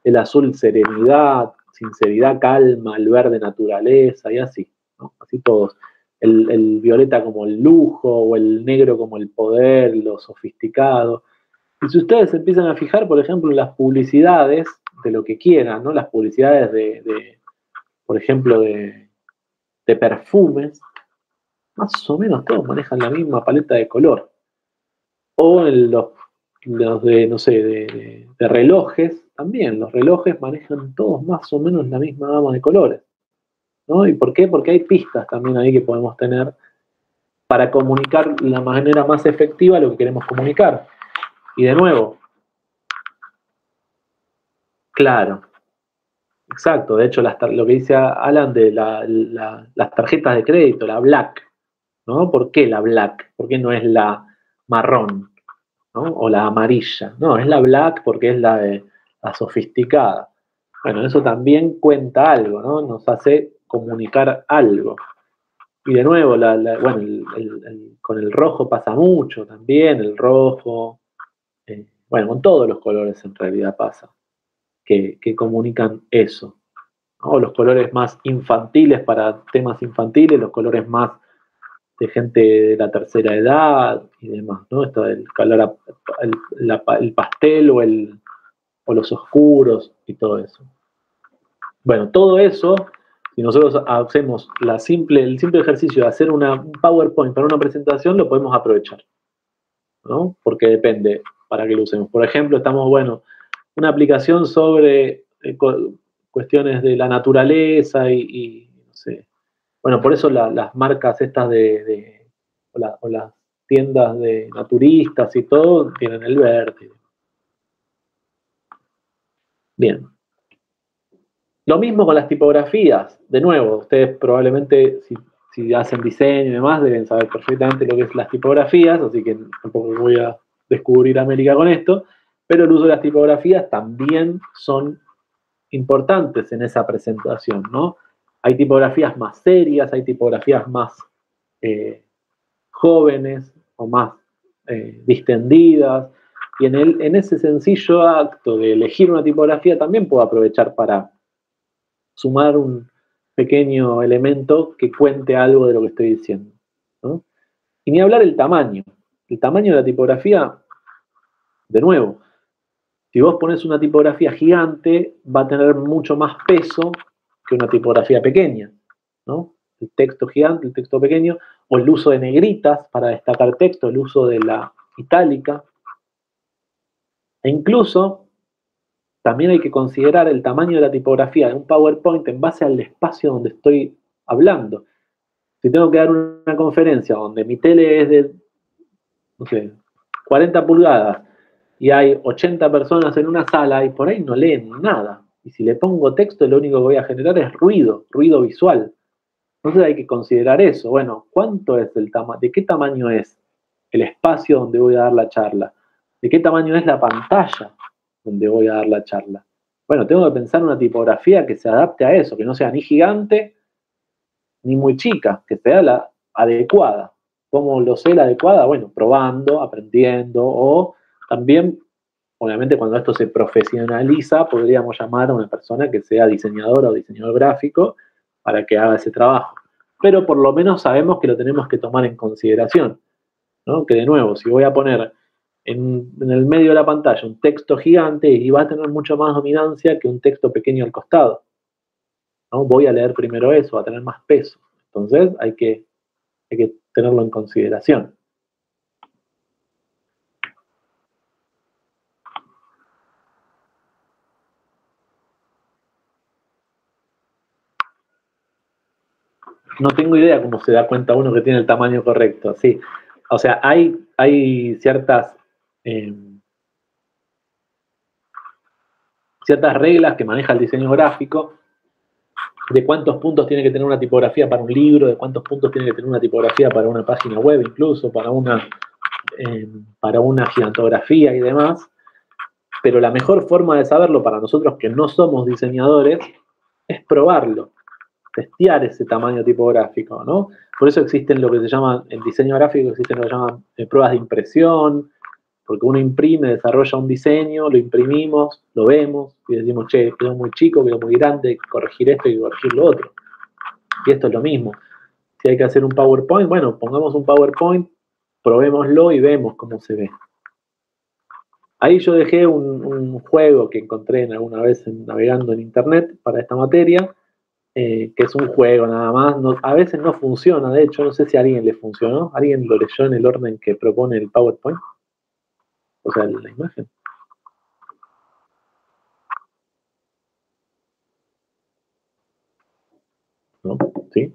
S1: el azul, serenidad, sinceridad, calma, el verde, naturaleza, y así, ¿no? Así todos. El violeta como el lujo, o el negro como el poder, lo sofisticado. Y si ustedes se empiezan a fijar, por ejemplo, en las publicidades de lo que quieran, ¿no? Las publicidades por ejemplo, de perfumes, más o menos todos manejan la misma paleta de color. O en los de, no sé, de relojes, también los relojes manejan todos más o menos la misma gama de colores, ¿no? ¿Y por qué? Porque hay pistas también ahí que podemos tener para comunicar de la manera más efectiva lo que queremos comunicar. Y de nuevo, claro, exacto, de hecho lo que dice Alan de las tarjetas de crédito, la Black, ¿no? ¿Por qué la Black? ¿Por qué no es la marrón, ¿no? O la amarilla? No, es la Black porque es la sofisticada. Bueno, eso también cuenta algo, ¿no? Nos hace comunicar algo. Y de nuevo, bueno, con el rojo pasa mucho también, el rojo, bueno, con todos los colores en realidad pasa, que comunican eso, ¿no? Los colores más infantiles para temas infantiles, los colores más de gente de la tercera edad y demás, ¿no? Esto del color, el pastel o los oscuros y todo eso. Bueno, todo eso, si nosotros hacemos el simple ejercicio de hacer un PowerPoint para una presentación, lo podemos aprovechar, ¿no? Porque depende para qué lo usemos. Por ejemplo, una aplicación sobre cuestiones de la naturaleza y no sé. Bueno, por eso las marcas estas o las tiendas de naturistas y todo tienen el verde. Bien. Lo mismo con las tipografías. De nuevo, ustedes probablemente, si hacen diseño y demás, deben saber perfectamente lo que es las tipografías, así que tampoco voy a descubrir América con esto, pero el uso de las tipografías también son importantes en esa presentación, ¿no? Hay tipografías más serias, hay tipografías más jóvenes o más distendidas, y en ese sencillo acto de elegir una tipografía también puedo aprovechar para sumar un pequeño elemento que cuente algo de lo que estoy diciendo, ¿no? Y ni hablar el tamaño. El tamaño de la tipografía, de nuevo, si vos pones una tipografía gigante, va a tener mucho más peso que una tipografía pequeña, ¿no? El texto gigante, el texto pequeño, o el uso de negritas para destacar texto, el uso de la itálica. E incluso también hay que considerar el tamaño de la tipografía de un PowerPoint en base al espacio donde estoy hablando. Si tengo que dar una conferencia donde mi tele es de, no sé, 40 pulgadas y hay 80 personas en una sala y por ahí no leen nada. Y si le pongo texto, lo único que voy a generar es ruido visual. Entonces hay que considerar eso. Bueno, ¿cuánto es el tamaño? ¿De qué tamaño es el espacio donde voy a dar la charla? ¿De qué tamaño es la pantalla donde voy a dar la charla? Bueno, tengo que pensar una tipografía que se adapte a eso, que no sea ni gigante ni muy chica, que sea la adecuada. ¿Cómo lo sé la adecuada? Bueno, probando, aprendiendo, o también, obviamente, cuando esto se profesionaliza, podríamos llamar a una persona que sea diseñadora o diseñador gráfico para que haga ese trabajo. Pero por lo menos sabemos que lo tenemos que tomar en consideración, ¿no? Que de nuevo, si voy a poner en el medio de la pantalla un texto gigante y va a tener mucho más dominancia que un texto pequeño al costado, ¿no? Voy a leer primero eso, va a tener más peso. Entonces hay que tenerlo en consideración. No tengo idea cómo se da cuenta uno que tiene el tamaño correcto, sí. O sea, hay ciertas reglas que maneja el diseño gráfico, de cuántos puntos tiene que tener una tipografía para un libro, de cuántos puntos tiene que tener una tipografía para una página web, incluso para una gigantografía y demás. Pero la mejor forma de saberlo para nosotros que no somos diseñadores es probarlo, testear ese tamaño tipográfico, ¿no? Por eso existen lo que se llama, en diseño gráfico, existen lo que se llaman pruebas de impresión, porque uno imprime, desarrolla un diseño, lo imprimimos, lo vemos y decimos, che, quedó muy chico, quedó muy grande, hay que corregir esto, hay que corregir lo otro. Y esto es lo mismo. Si hay que hacer un PowerPoint, bueno, pongamos un PowerPoint, probémoslo y vemos cómo se ve. Ahí yo dejé un juego que encontré alguna vez navegando en internet para esta materia, que es un juego nada más. A veces no funciona, de hecho, no sé si a alguien le funcionó. ¿Alguien lo leyó en el orden que propone el PowerPoint? O sea, la imagen. ¿No? ¿Sí?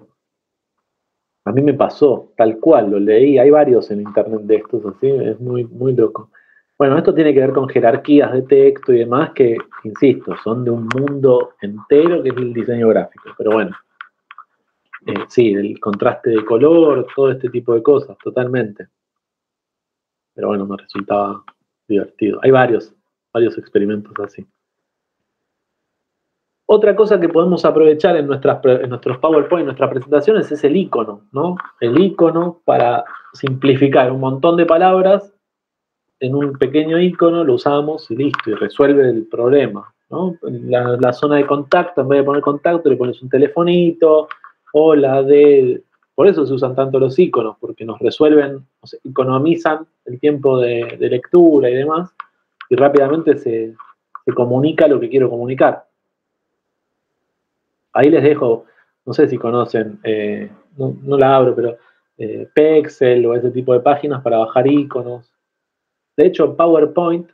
S1: A mí me pasó, tal cual, lo leí. Hay varios en internet de estos, así, es muy, muy loco. Bueno, esto tiene que ver con jerarquías de texto y demás que, insisto, son de un mundo entero que es el diseño gráfico. Pero bueno, sí, el contraste de color, todo este tipo de cosas, totalmente. Pero bueno, me resultaba divertido. Hay varios experimentos así. Otra cosa que podemos aprovechar en nuestros PowerPoint, en nuestras presentaciones, es el icono, ¿no? El icono para simplificar un montón de palabras en un pequeño icono, lo usamos y listo, y resuelve el problema, ¿no? En la zona de contacto, en vez de poner contacto, le pones un telefonito, o por eso se usan tanto los iconos, porque nos resuelven, o sea, economizan el tiempo de lectura y demás, y rápidamente se comunica lo que quiero comunicar. Ahí les dejo, no sé si conocen, no la abro, pero Pexel o ese tipo de páginas para bajar iconos. De hecho, PowerPoint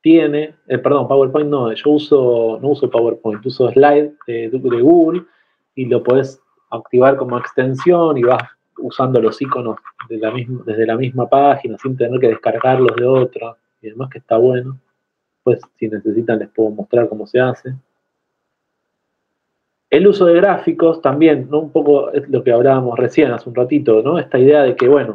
S1: tiene, perdón, PowerPoint no, yo no uso PowerPoint, uso Slide de Google y lo podés activar como extensión y vas usando los iconos desde la misma página sin tener que descargarlos de otra, y además que está bueno. Pues si necesitan les puedo mostrar cómo se hace. El uso de gráficos también, ¿no? Un poco es lo que hablábamos recién hace un ratito, ¿no? Esta idea de que, bueno,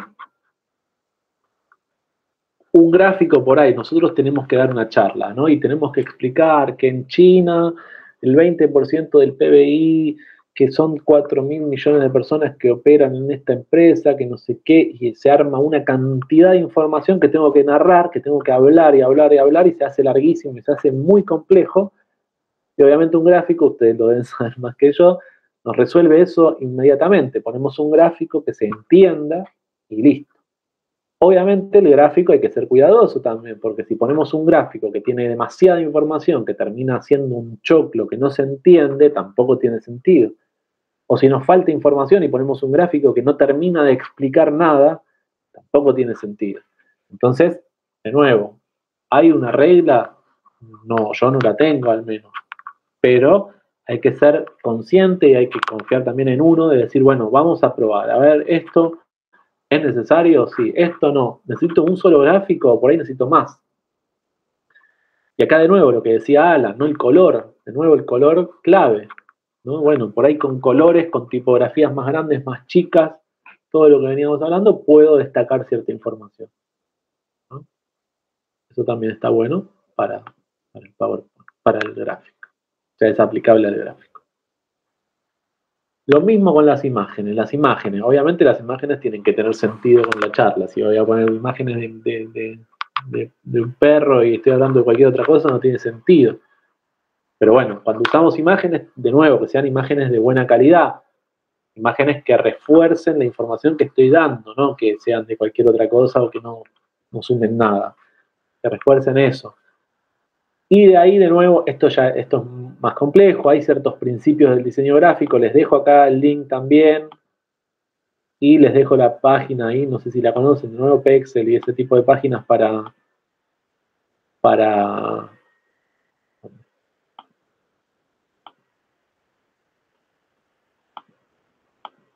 S1: un gráfico por ahí, nosotros tenemos que dar una charla, ¿no? Y tenemos que explicar que en China el 20% del PBI, que son 4.000 millones de personas que operan en esta empresa, que no sé qué, y se arma una cantidad de información que tengo que narrar, que tengo que hablar y hablar y hablar, y se hace larguísimo y se hace muy complejo. Y obviamente un gráfico, ustedes lo deben saber más que yo, nos resuelve eso inmediatamente. Ponemos un gráfico que se entienda y listo. Obviamente el gráfico hay que ser cuidadoso también, porque si ponemos un gráfico que tiene demasiada información, que termina siendo un choclo que no se entiende, tampoco tiene sentido. O si nos falta información y ponemos un gráfico que no termina de explicar nada, tampoco tiene sentido. Entonces, de nuevo, ¿hay una regla? No, yo no la tengo al menos. Pero hay que ser consciente y hay que confiar también en uno de decir, bueno, vamos a probar, a ver, esto es necesario, sí, esto no, necesito un solo gráfico, por ahí necesito más. Y acá de nuevo lo que decía Alan, ¿no? El color, de nuevo el color clave, ¿no? Bueno, por ahí con colores, con tipografías más grandes, más chicas, todo lo que veníamos hablando, puedo destacar cierta información, ¿no? Eso también está bueno para el PowerPoint, para el gráfico. O sea, es aplicable al gráfico. Lo mismo con las imágenes. Las imágenes, obviamente las imágenes tienen que tener sentido con la charla. Si voy a poner imágenes de un perro y estoy hablando de cualquier otra cosa, no tiene sentido. Pero bueno, cuando usamos imágenes, de nuevo, que sean imágenes de buena calidad, imágenes que refuercen la información que estoy dando, no que sean de cualquier otra cosa o que no sumen nada. Que refuercen eso. Y de ahí, de nuevo, esto es más complejo, hay ciertos principios del diseño gráfico, les dejo acá el link también, y les dejo la página ahí, no sé si la conocen, de nuevo Pexel y ese tipo de páginas para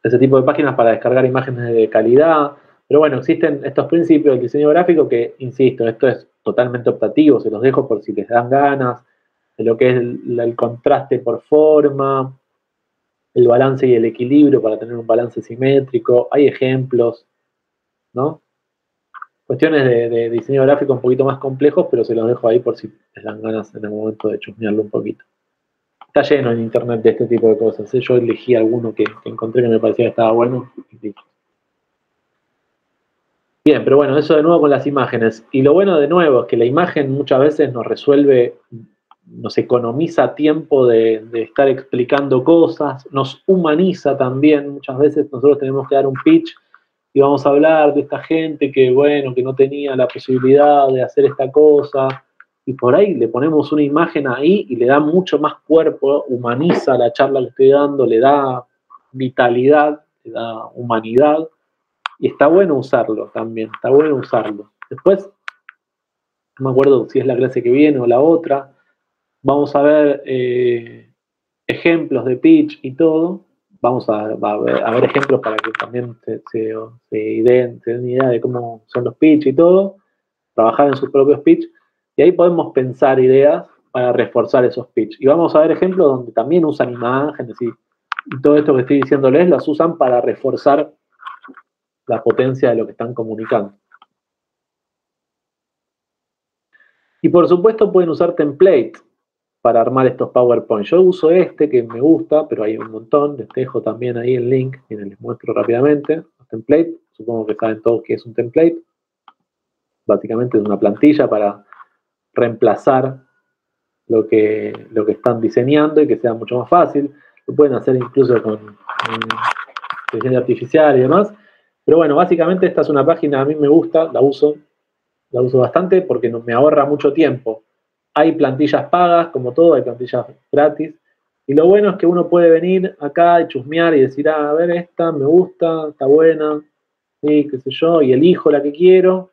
S1: ese tipo de páginas para descargar imágenes de calidad. Pero bueno, existen estos principios del diseño gráfico que, insisto, esto es totalmente optativo, se los dejo por si les dan ganas, de lo que es el contraste por forma, el balance y el equilibrio para tener un balance simétrico. Hay ejemplos, ¿no? Cuestiones de diseño gráfico un poquito más complejos, pero se los dejo ahí por si les dan ganas en el momento de chusmearlo un poquito. Está lleno en internet de este tipo de cosas, ¿eh? Yo elegí alguno que encontré que me parecía que estaba bueno. Bien, pero bueno, eso de nuevo con las imágenes. Y lo bueno de nuevo es que la imagen muchas veces nos resuelve, nos economiza tiempo de estar explicando cosas, nos humaniza también. Muchas veces nosotros tenemos que dar un pitch y vamos a hablar de esta gente que, bueno, que no tenía la posibilidad de hacer esta cosa. Y por ahí le ponemos una imagen ahí y le da mucho más cuerpo, humaniza la charla que estoy dando, le da vitalidad, le da humanidad. Y está bueno usarlo también, está bueno usarlo. Después, no me acuerdo si es la clase que viene o la otra, vamos a ver ejemplos de pitch y todo. Vamos a ver ejemplos para que también se den idea de cómo son los pitch y todo. Trabajar en sus propios pitch. Y ahí podemos pensar ideas para reforzar esos pitch. Y vamos a ver ejemplos donde también usan imágenes y todo esto que estoy diciéndoles las usan para reforzar la potencia de lo que están comunicando. Y por supuesto pueden usar templates para armar estos PowerPoint. Yo uso este que me gusta, pero hay un montón. Les dejo también ahí el link y les muestro rápidamente. Los templates, supongo que saben todos qué es un template. Básicamente es una plantilla para reemplazar lo que están diseñando y que sea mucho más fácil. Lo pueden hacer incluso con inteligencia artificial y demás. Pero bueno, básicamente esta es una página, a mí me gusta, la uso bastante porque me ahorra mucho tiempo. Hay plantillas pagas, como todo, hay plantillas gratis. Y lo bueno es que uno puede venir acá y chusmear y decir, a ver, esta me gusta, está buena, sí, qué sé yo, y elijo la que quiero.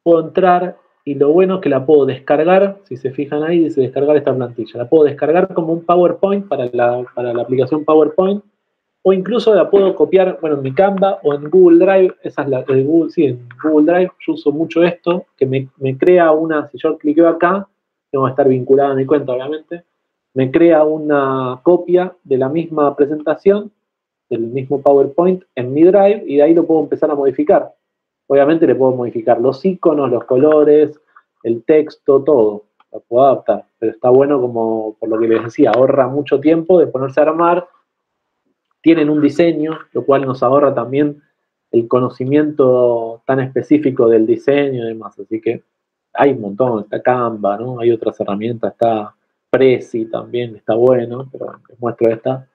S1: Puedo entrar y lo bueno es que la puedo descargar, si se fijan ahí, dice descargar esta plantilla. La puedo descargar como un PowerPoint para la aplicación PowerPoint, o incluso la puedo copiar, bueno, en mi Canva o en Google Drive. Esa es la de Google, sí, en Google Drive yo uso mucho esto, que me crea una, si yo cliqueo acá, tengo que estar vinculada a mi cuenta, obviamente, me crea una copia de la misma presentación, del mismo PowerPoint en mi Drive, y de ahí lo puedo empezar a modificar. Obviamente le puedo modificar los iconos, los colores, el texto, todo. Lo puedo adaptar. Pero está bueno, como por lo que les decía, ahorra mucho tiempo de ponerse a armar. Tienen un diseño, lo cual nos ahorra también el conocimiento tan específico del diseño y demás. Así que hay un montón. Está Canva, ¿no? Hay otras herramientas. Está Prezi también, está bueno. Pero les muestro esta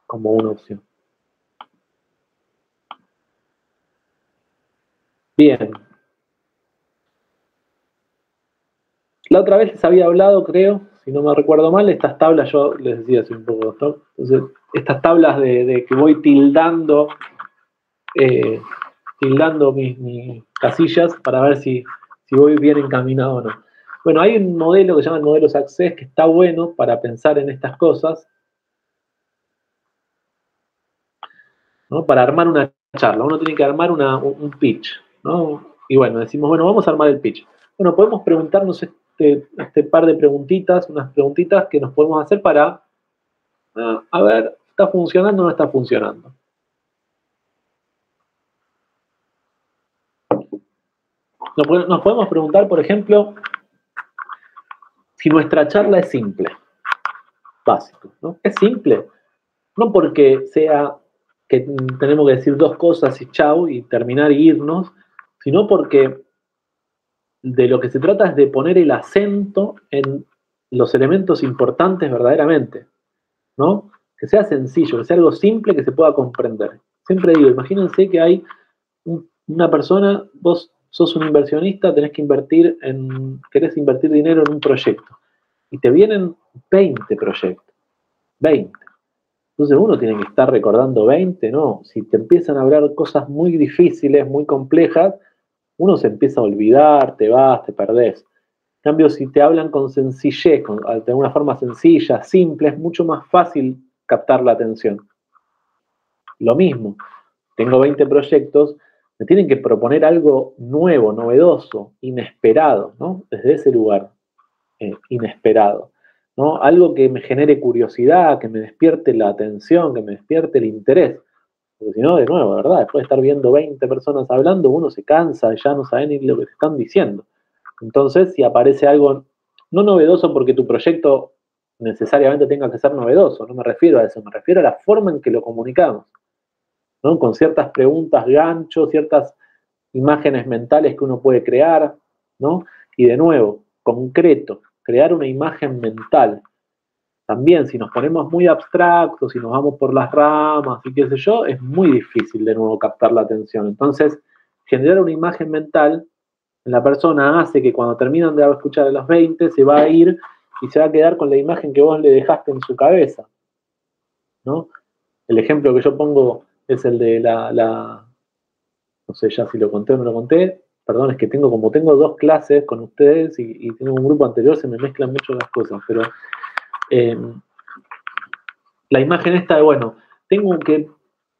S1: como una opción. Bien. La otra vez les había hablado, creo, si no me recuerdo mal, estas tablas, yo les decía hace un poco, ¿no? Entonces, estas tablas de que voy tildando mis casillas para ver si voy bien encaminado o no. Bueno, hay un modelo que se llama el modelo Success, que está bueno para pensar en estas cosas, ¿no? Para armar una charla. Uno tiene que armar un pitch, ¿no? Y bueno, decimos, bueno, vamos a armar el pitch. Bueno, podemos preguntarnos este par de preguntitas, unas preguntitas que nos podemos hacer para, a ver, ¿está funcionando o no está funcionando? Nos podemos preguntar, por ejemplo, si nuestra charla es simple. Básico, ¿no? Es simple. No porque sea que tenemos que decir dos cosas y chau y terminar y irnos, sino porque de lo que se trata es de poner el acento en los elementos importantes verdaderamente, ¿no? Que sea sencillo, que sea algo simple que se pueda comprender. Siempre digo, imagínense que hay una persona, vos sos un inversionista, querés invertir dinero en un proyecto, y te vienen 20 proyectos, 20. Entonces uno tiene que estar recordando 20, ¿no? Si te empiezan a hablar cosas muy difíciles, muy complejas, uno se empieza a olvidar, te vas, te perdés. En cambio, si te hablan con sencillez, de una forma sencilla, simple, es mucho más fácil captar la atención. Lo mismo, tengo 20 proyectos, me tienen que proponer algo nuevo, novedoso, inesperado, ¿no? Desde ese lugar, inesperado, ¿no? Algo que me genere curiosidad, que me despierte la atención, que me despierte el interés. Porque si no, de nuevo, ¿verdad? Después de estar viendo 20 personas hablando, uno se cansa y ya no sabe ni lo que te están diciendo. Entonces, si aparece algo no novedoso porque tu proyecto necesariamente tenga que ser novedoso, no me refiero a eso, me refiero a la forma en que lo comunicamos, ¿no? Con ciertas preguntas gancho, ciertas imágenes mentales que uno puede crear, ¿no? Y de nuevo, concreto, crear una imagen mental. También, si nos ponemos muy abstractos, si nos vamos por las ramas y qué sé yo, es muy difícil de nuevo captar la atención. Entonces, generar una imagen mental en la persona hace que cuando terminan de escuchar a los 20 se va a ir y se va a quedar con la imagen que vos le dejaste en su cabeza, ¿no? El ejemplo que yo pongo es el de no sé ya si lo conté o no lo conté, perdón, es que tengo 2 clases con ustedes y tengo un grupo anterior, se me mezclan mucho las cosas, pero la imagen esta de, bueno, tengo que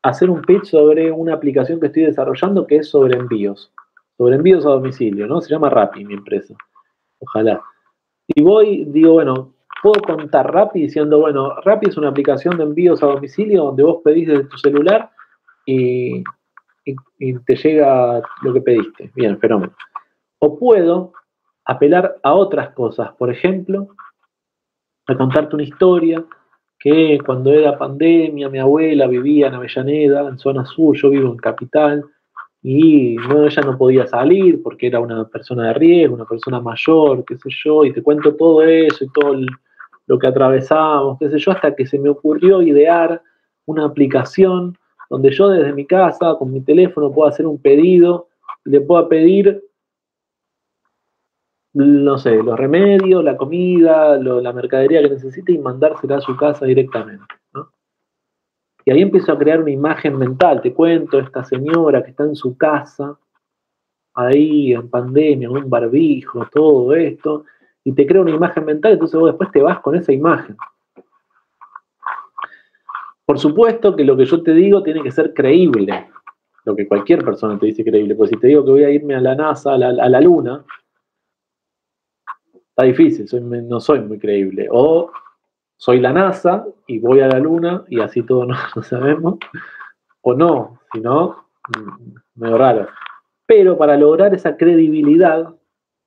S1: hacer un pitch sobre una aplicación que estoy desarrollando que es sobre envíos a domicilio, ¿no? Se llama Rappi, mi empresa. Ojalá. Y digo, bueno, puedo contar Rappi diciendo, bueno, Rappi es una aplicación de envíos a domicilio donde vos pedís desde tu celular y te llega lo que pediste. Bien, fenómeno. O puedo apelar a otras cosas, por ejemplo, a contarte una historia que cuando era pandemia, mi abuela vivía en Avellaneda, en zona sur, yo vivo en Capital, y ella no podía salir porque era una persona de riesgo, una persona mayor, qué sé yo, y te cuento todo eso y todo lo que atravesamos, qué sé yo, hasta que se me ocurrió idear una aplicación donde yo desde mi casa, con mi teléfono, puedo hacer un pedido, y le puedo pedir, no sé, los remedios, la comida, la mercadería que necesite y mandársela a su casa directamente, ¿no? Y ahí empiezo a crear una imagen mental. Te cuento, esta señora que está en su casa, ahí en pandemia, un barbijo, todo esto, y te crea una imagen mental, entonces vos después te vas con esa imagen. Por supuesto que lo que yo te digo tiene que ser creíble, lo que cualquier persona te dice creíble, porque si te digo que voy a irme a la NASA, a la Luna, está difícil, no soy muy creíble. O soy la NASA y voy a la Luna y así todo no lo sabemos, o no, si no, medio raro. Pero para lograr esa credibilidad,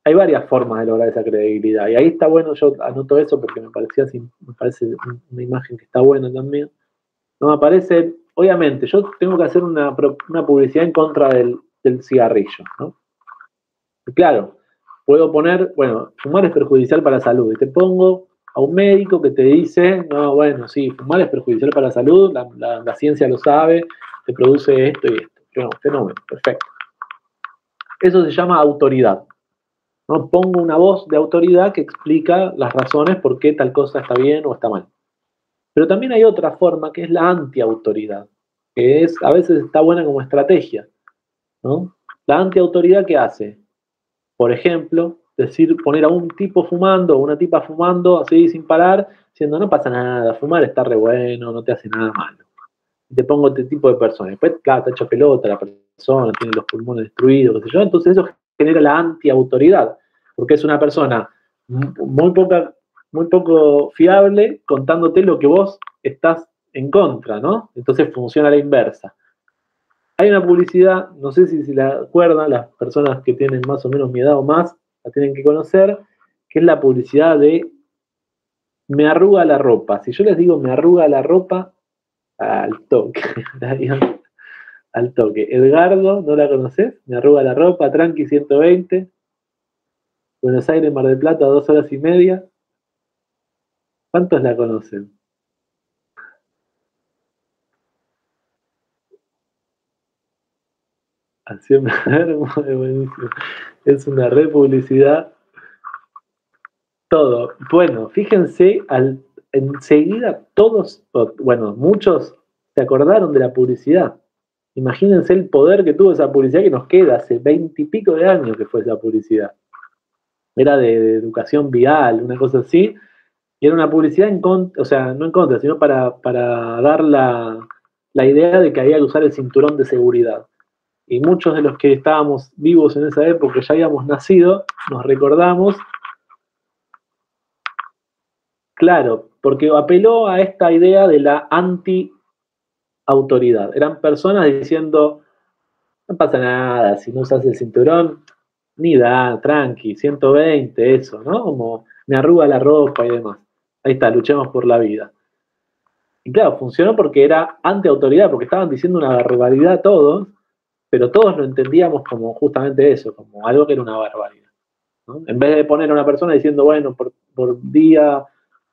S1: hay varias formas de lograr esa credibilidad. Y ahí está bueno, yo anoto eso porque me parece una imagen que está buena también. No me parece, obviamente, yo tengo que hacer una publicidad en contra del cigarrillo, ¿no? Y claro, puedo poner, bueno, fumar es perjudicial para la salud, y te pongo a un médico que te dice, no, bueno, sí, fumar es perjudicial para la salud, la ciencia lo sabe, te produce esto y esto. Fenómeno, perfecto. Eso se llama autoridad, ¿no? Pongo una voz de autoridad que explica las razones por qué tal cosa está bien o está mal. Pero también hay otra forma que es la antiautoridad, que a veces está buena como estrategia, ¿no? La antiautoridad, ¿qué hace? Por ejemplo, poner a un tipo fumando o una tipa fumando así sin parar, diciendo no pasa nada, fumar está re bueno, no te hace nada malo. Y te pongo este tipo de personas. Después, claro, está hecha pelota la persona, tiene los pulmones destruidos, qué sé yo. Entonces eso genera la antiautoridad, porque es una persona muy poco fiable contándote lo que vos estás en contra, ¿no? Entonces funciona a la inversa. Hay una publicidad, no sé si la acuerdan, las personas que tienen más o menos mi edad o más, la tienen que conocer, que es la publicidad de me arruga la ropa. Si yo les digo me arruga la ropa, al toque, al toque. Edgardo, ¿no la conoces? Me arruga la ropa, Tranqui 120, Buenos Aires, Mar del Plata, 2 horas y media. ¿Cuántos la conocen? Así es buenísimo. Es una republicidad. Todo. Bueno, fíjense, enseguida todos, bueno, muchos se acordaron de la publicidad. Imagínense el poder que tuvo esa publicidad que nos queda hace 20 y pico de años que fue esa publicidad. Era de educación vial, una cosa así. Y era una publicidad o sea, no en contra, sino para dar la idea de que había que usar el cinturón de seguridad. Y muchos de los que estábamos vivos en esa época, ya habíamos nacido, nos recordamos. Claro, porque apeló a esta idea de la anti-autoridad. Eran personas diciendo, no pasa nada, si no usas el cinturón, ni da, tranqui, 120, eso, ¿no? Como me arruga la ropa y demás. Ahí está, luchemos por la vida. Y claro, funcionó porque era anti-autoridad, porque estaban diciendo una barbaridad todos, pero todos lo entendíamos como justamente eso, como algo que era una barbaridad, ¿no? En vez de poner a una persona diciendo, bueno, por día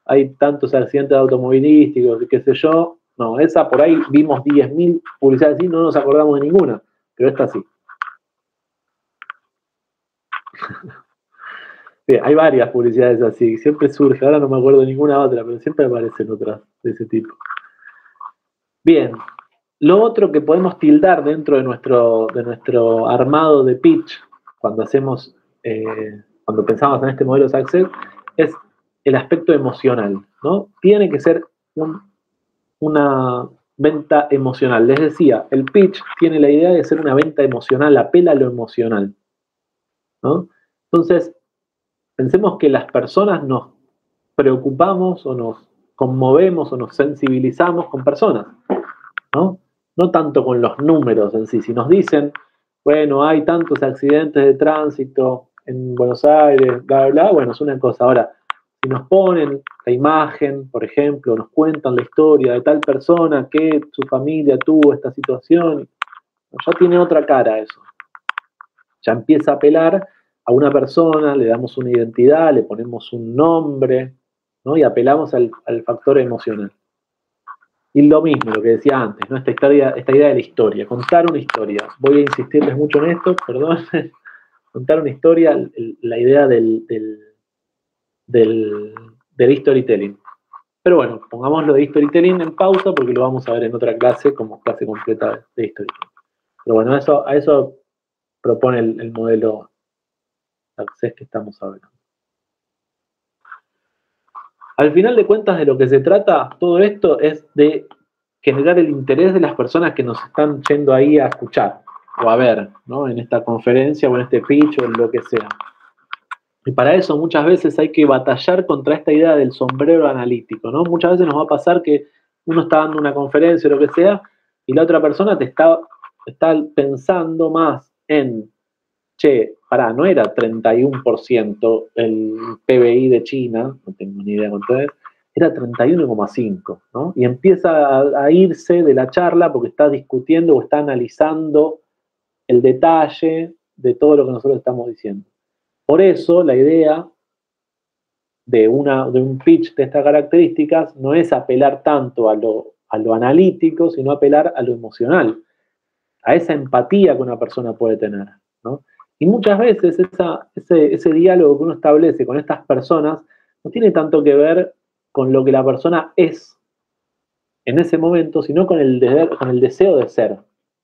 S1: hay tantos accidentes automovilísticos, qué sé yo. No, esa por ahí vimos 10.000 publicidades así, no nos acordamos de ninguna, pero esta sí. Sí, hay varias publicidades así, siempre surge, ahora no me acuerdo de ninguna otra, pero siempre aparecen otras de ese tipo. Bien, lo otro que podemos tildar dentro de nuestro armado de pitch, cuando cuando pensamos en este modelo de Success, es el aspecto emocional, ¿no? Tiene que ser una venta emocional. Les decía, el pitch tiene la idea de ser una venta emocional, apela a lo emocional, ¿no? Entonces, pensemos que las personas nos preocupamos o nos conmovemos o nos sensibilizamos con personas, ¿no? No tanto con los números en sí. Si nos dicen, bueno, hay tantos accidentes de tránsito en Buenos Aires, bla, bla, bla, bueno, es una cosa. Ahora, si nos ponen la imagen, por ejemplo, nos cuentan la historia de tal persona que su familia tuvo esta situación, ya tiene otra cara eso. Ya empieza a apelar a una persona, le damos una identidad, le ponemos un nombre, ¿no? Y apelamos al factor emocional. Y lo mismo, lo que decía antes, ¿no? Esta idea de la historia, contar una historia. Voy a insistirles mucho en esto, perdón. Contar una historia, la idea del storytelling. Pero bueno, pongámoslo de storytelling en pausa porque lo vamos a ver en otra clase como clase completa de storytelling. Pero bueno, a eso propone el modelo Access que estamos hablando. Al final de cuentas, de lo que se trata todo esto es de generar el interés de las personas que nos están yendo ahí a escuchar o a ver, ¿no? En esta conferencia o en este pitch o en lo que sea. Y para eso muchas veces hay que batallar contra esta idea del sombrero analítico, ¿no? Muchas veces nos va a pasar que uno está dando una conferencia o lo que sea y la otra persona te está pensando más en, che, pará, no era 31% el PBI de China, no tengo ni idea cuánto es, era 31,5, ¿no? Y empieza a irse de la charla porque está discutiendo o está analizando el detalle de todo lo que nosotros estamos diciendo. Por eso la idea de un pitch de estas características no es apelar tanto a lo analítico, sino apelar a lo emocional, a esa empatía que una persona puede tener, ¿no? Y muchas veces ese diálogo que uno establece con estas personas no tiene tanto que ver con lo que la persona es en ese momento, sino con el deseo de ser,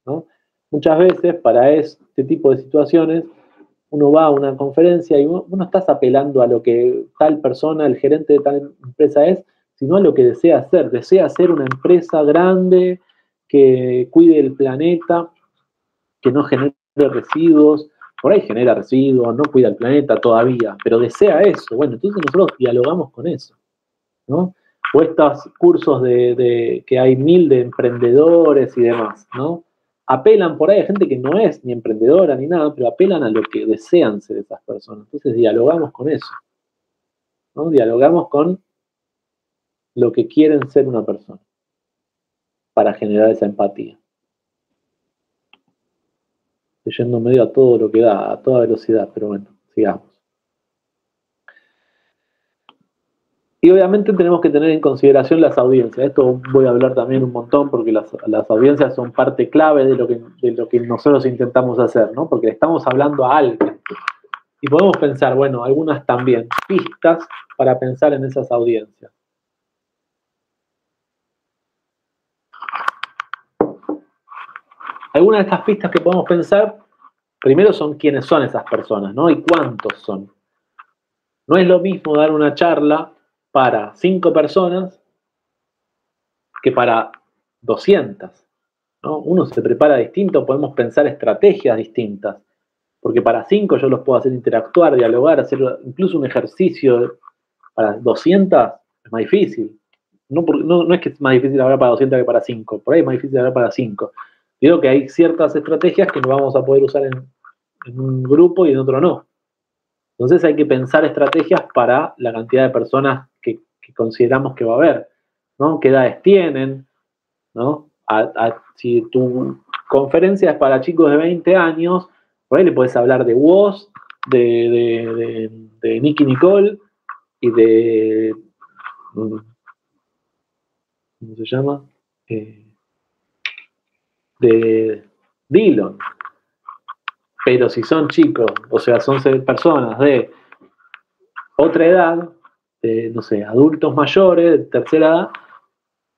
S1: ¿no? Muchas veces para este tipo de situaciones uno va a una conferencia y uno no estás apelando a lo que tal persona, el gerente de tal empresa es, sino a lo que desea hacer. Desea ser una empresa grande que cuide el planeta, que no genere residuos. Por ahí genera residuos, no cuida el planeta todavía, pero desea eso. Bueno, entonces nosotros dialogamos con eso, ¿no? O estos cursos que hay 1000 de emprendedores y demás, ¿no? Apelan por ahí a gente que no es ni emprendedora ni nada, pero apelan a lo que desean ser esas personas. Entonces dialogamos con eso, ¿no? Dialogamos con lo que quieren ser una persona para generar esa empatía. Estoy yendo medio a todo lo que da, a toda velocidad, pero bueno, sigamos. Y obviamente tenemos que tener en consideración las audiencias. Esto voy a hablar también un montón porque las audiencias son parte clave de lo que nosotros intentamos hacer, ¿no? Porque estamos hablando a alguien. Y podemos pensar, bueno, algunas también, pistas para pensar en esas audiencias. Algunas de estas pistas que podemos pensar, primero son quiénes son esas personas, ¿no? Y cuántos son. No es lo mismo dar una charla para 5 personas que para 200, ¿no? Uno se prepara distinto, podemos pensar estrategias distintas, porque para 5 yo los puedo hacer interactuar, dialogar, hacer incluso un ejercicio. Para 200 es más difícil. No es que es más difícil hablar para 200 que para 5, por ahí es más difícil hablar para 5. Digo que hay ciertas estrategias que no vamos a poder usar en un grupo y en otro no. Entonces hay que pensar estrategias para la cantidad de personas que consideramos que va a haber, ¿no? ¿Qué edades tienen? ¿No? Si tu conferencia es para chicos de 20 años, por ahí le puedes hablar de Woz, de Nicki Nicole y de... ¿Cómo se llama? De Dillon. Pero si son chicos, o sea, son personas de otra edad, no sé, adultos mayores, de tercera edad,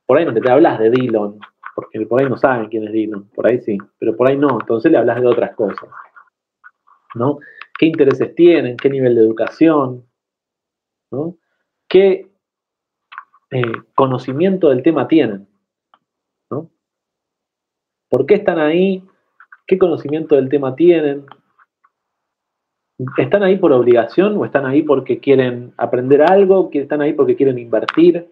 S1: por ahí no te hablas de Dillon, porque por ahí no saben quién es Dillon, por ahí sí, pero por ahí no, entonces le hablas de otras cosas, ¿no? ¿Qué intereses tienen? ¿Qué nivel de educación? ¿No? ¿Qué conocimiento del tema tienen? ¿No? ¿Por qué están ahí? ¿Qué conocimiento del tema tienen? ¿Están ahí por obligación o están ahí porque quieren aprender algo? ¿Están ahí porque quieren invertir?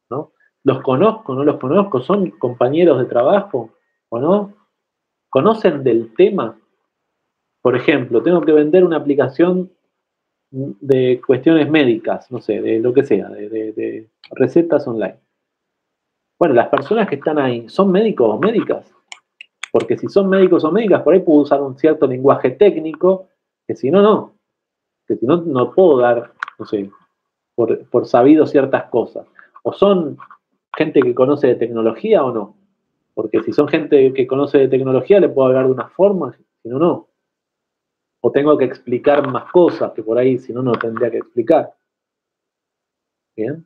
S1: ¿No? ¿Los conozco? ¿No los conozco? ¿Son compañeros de trabajo o no? ¿Conocen del tema? Por ejemplo, tengo que vender una aplicación de cuestiones médicas, no sé, de lo que sea, de recetas online. Bueno, las personas que están ahí, ¿son médicos o médicas? Porque si son médicos o médicas, por ahí puedo usar un cierto lenguaje técnico, que si no, no. Que si no, no puedo dar, no sé, por sabido ciertas cosas. O son gente que conoce de tecnología o no. Porque si son gente que conoce de tecnología, le puedo hablar de una forma, si no, no. O tengo que explicar más cosas, que por ahí, si no, no tendría que explicar. ¿Bien?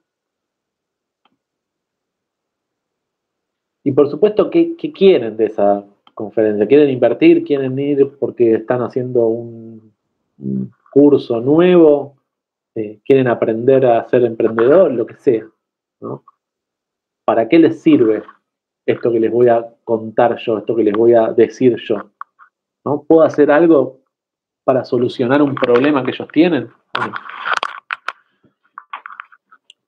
S1: Y por supuesto, ¿qué quieren de esa conferencia. Quieren invertir, quieren ir porque están haciendo un curso nuevo, quieren aprender a ser emprendedor, lo que sea, ¿no? ¿Para qué les sirve esto que les voy a contar yo, esto que les voy a decir yo? ¿No? ¿Puedo hacer algo para solucionar un problema que ellos tienen? Bueno,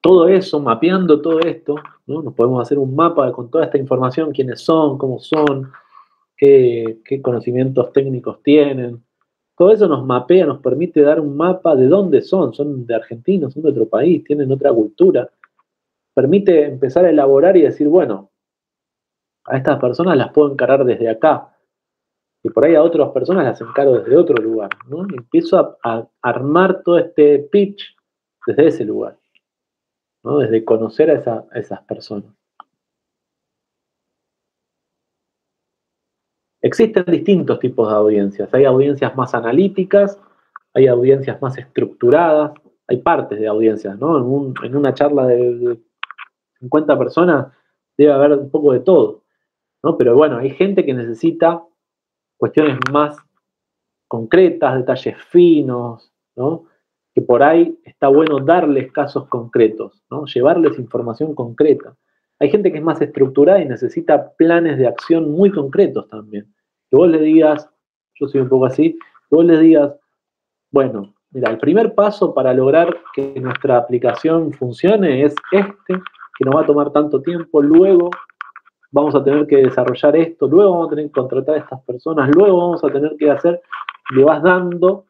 S1: todo eso, mapeando todo esto, ¿no? Nos podemos hacer un mapa con toda esta información, quiénes son, cómo son, qué conocimientos técnicos tienen. Todo eso nos mapea, nos permite dar un mapa de dónde son de Argentina, son de otro país, tienen otra cultura. Permite empezar a elaborar y decir, bueno, a estas personas las puedo encarar desde acá. Y por ahí a otras personas las encaro desde otro lugar, ¿no? Y empiezo a armar todo este pitch desde ese lugar, ¿no? Desde conocer a esas personas. Existen distintos tipos de audiencias. Hay audiencias más analíticas, hay audiencias más estructuradas, hay partes de audiencias, ¿no? En una charla de 50 personas debe haber un poco de todo, ¿no? Pero bueno, hay gente que necesita cuestiones más concretas, detalles finos, ¿no? Que por ahí está bueno darles casos concretos, ¿no? Llevarles información concreta. Hay gente que es más estructurada y necesita planes de acción muy concretos también. Que vos le digas, yo soy un poco así, que vos le digas, bueno, mira, el primer paso para lograr que nuestra aplicación funcione es este, que nos va a tomar tanto tiempo, luego vamos a tener que desarrollar esto, luego vamos a tener que contratar a estas personas, luego vamos a tener que hacer, le vas dando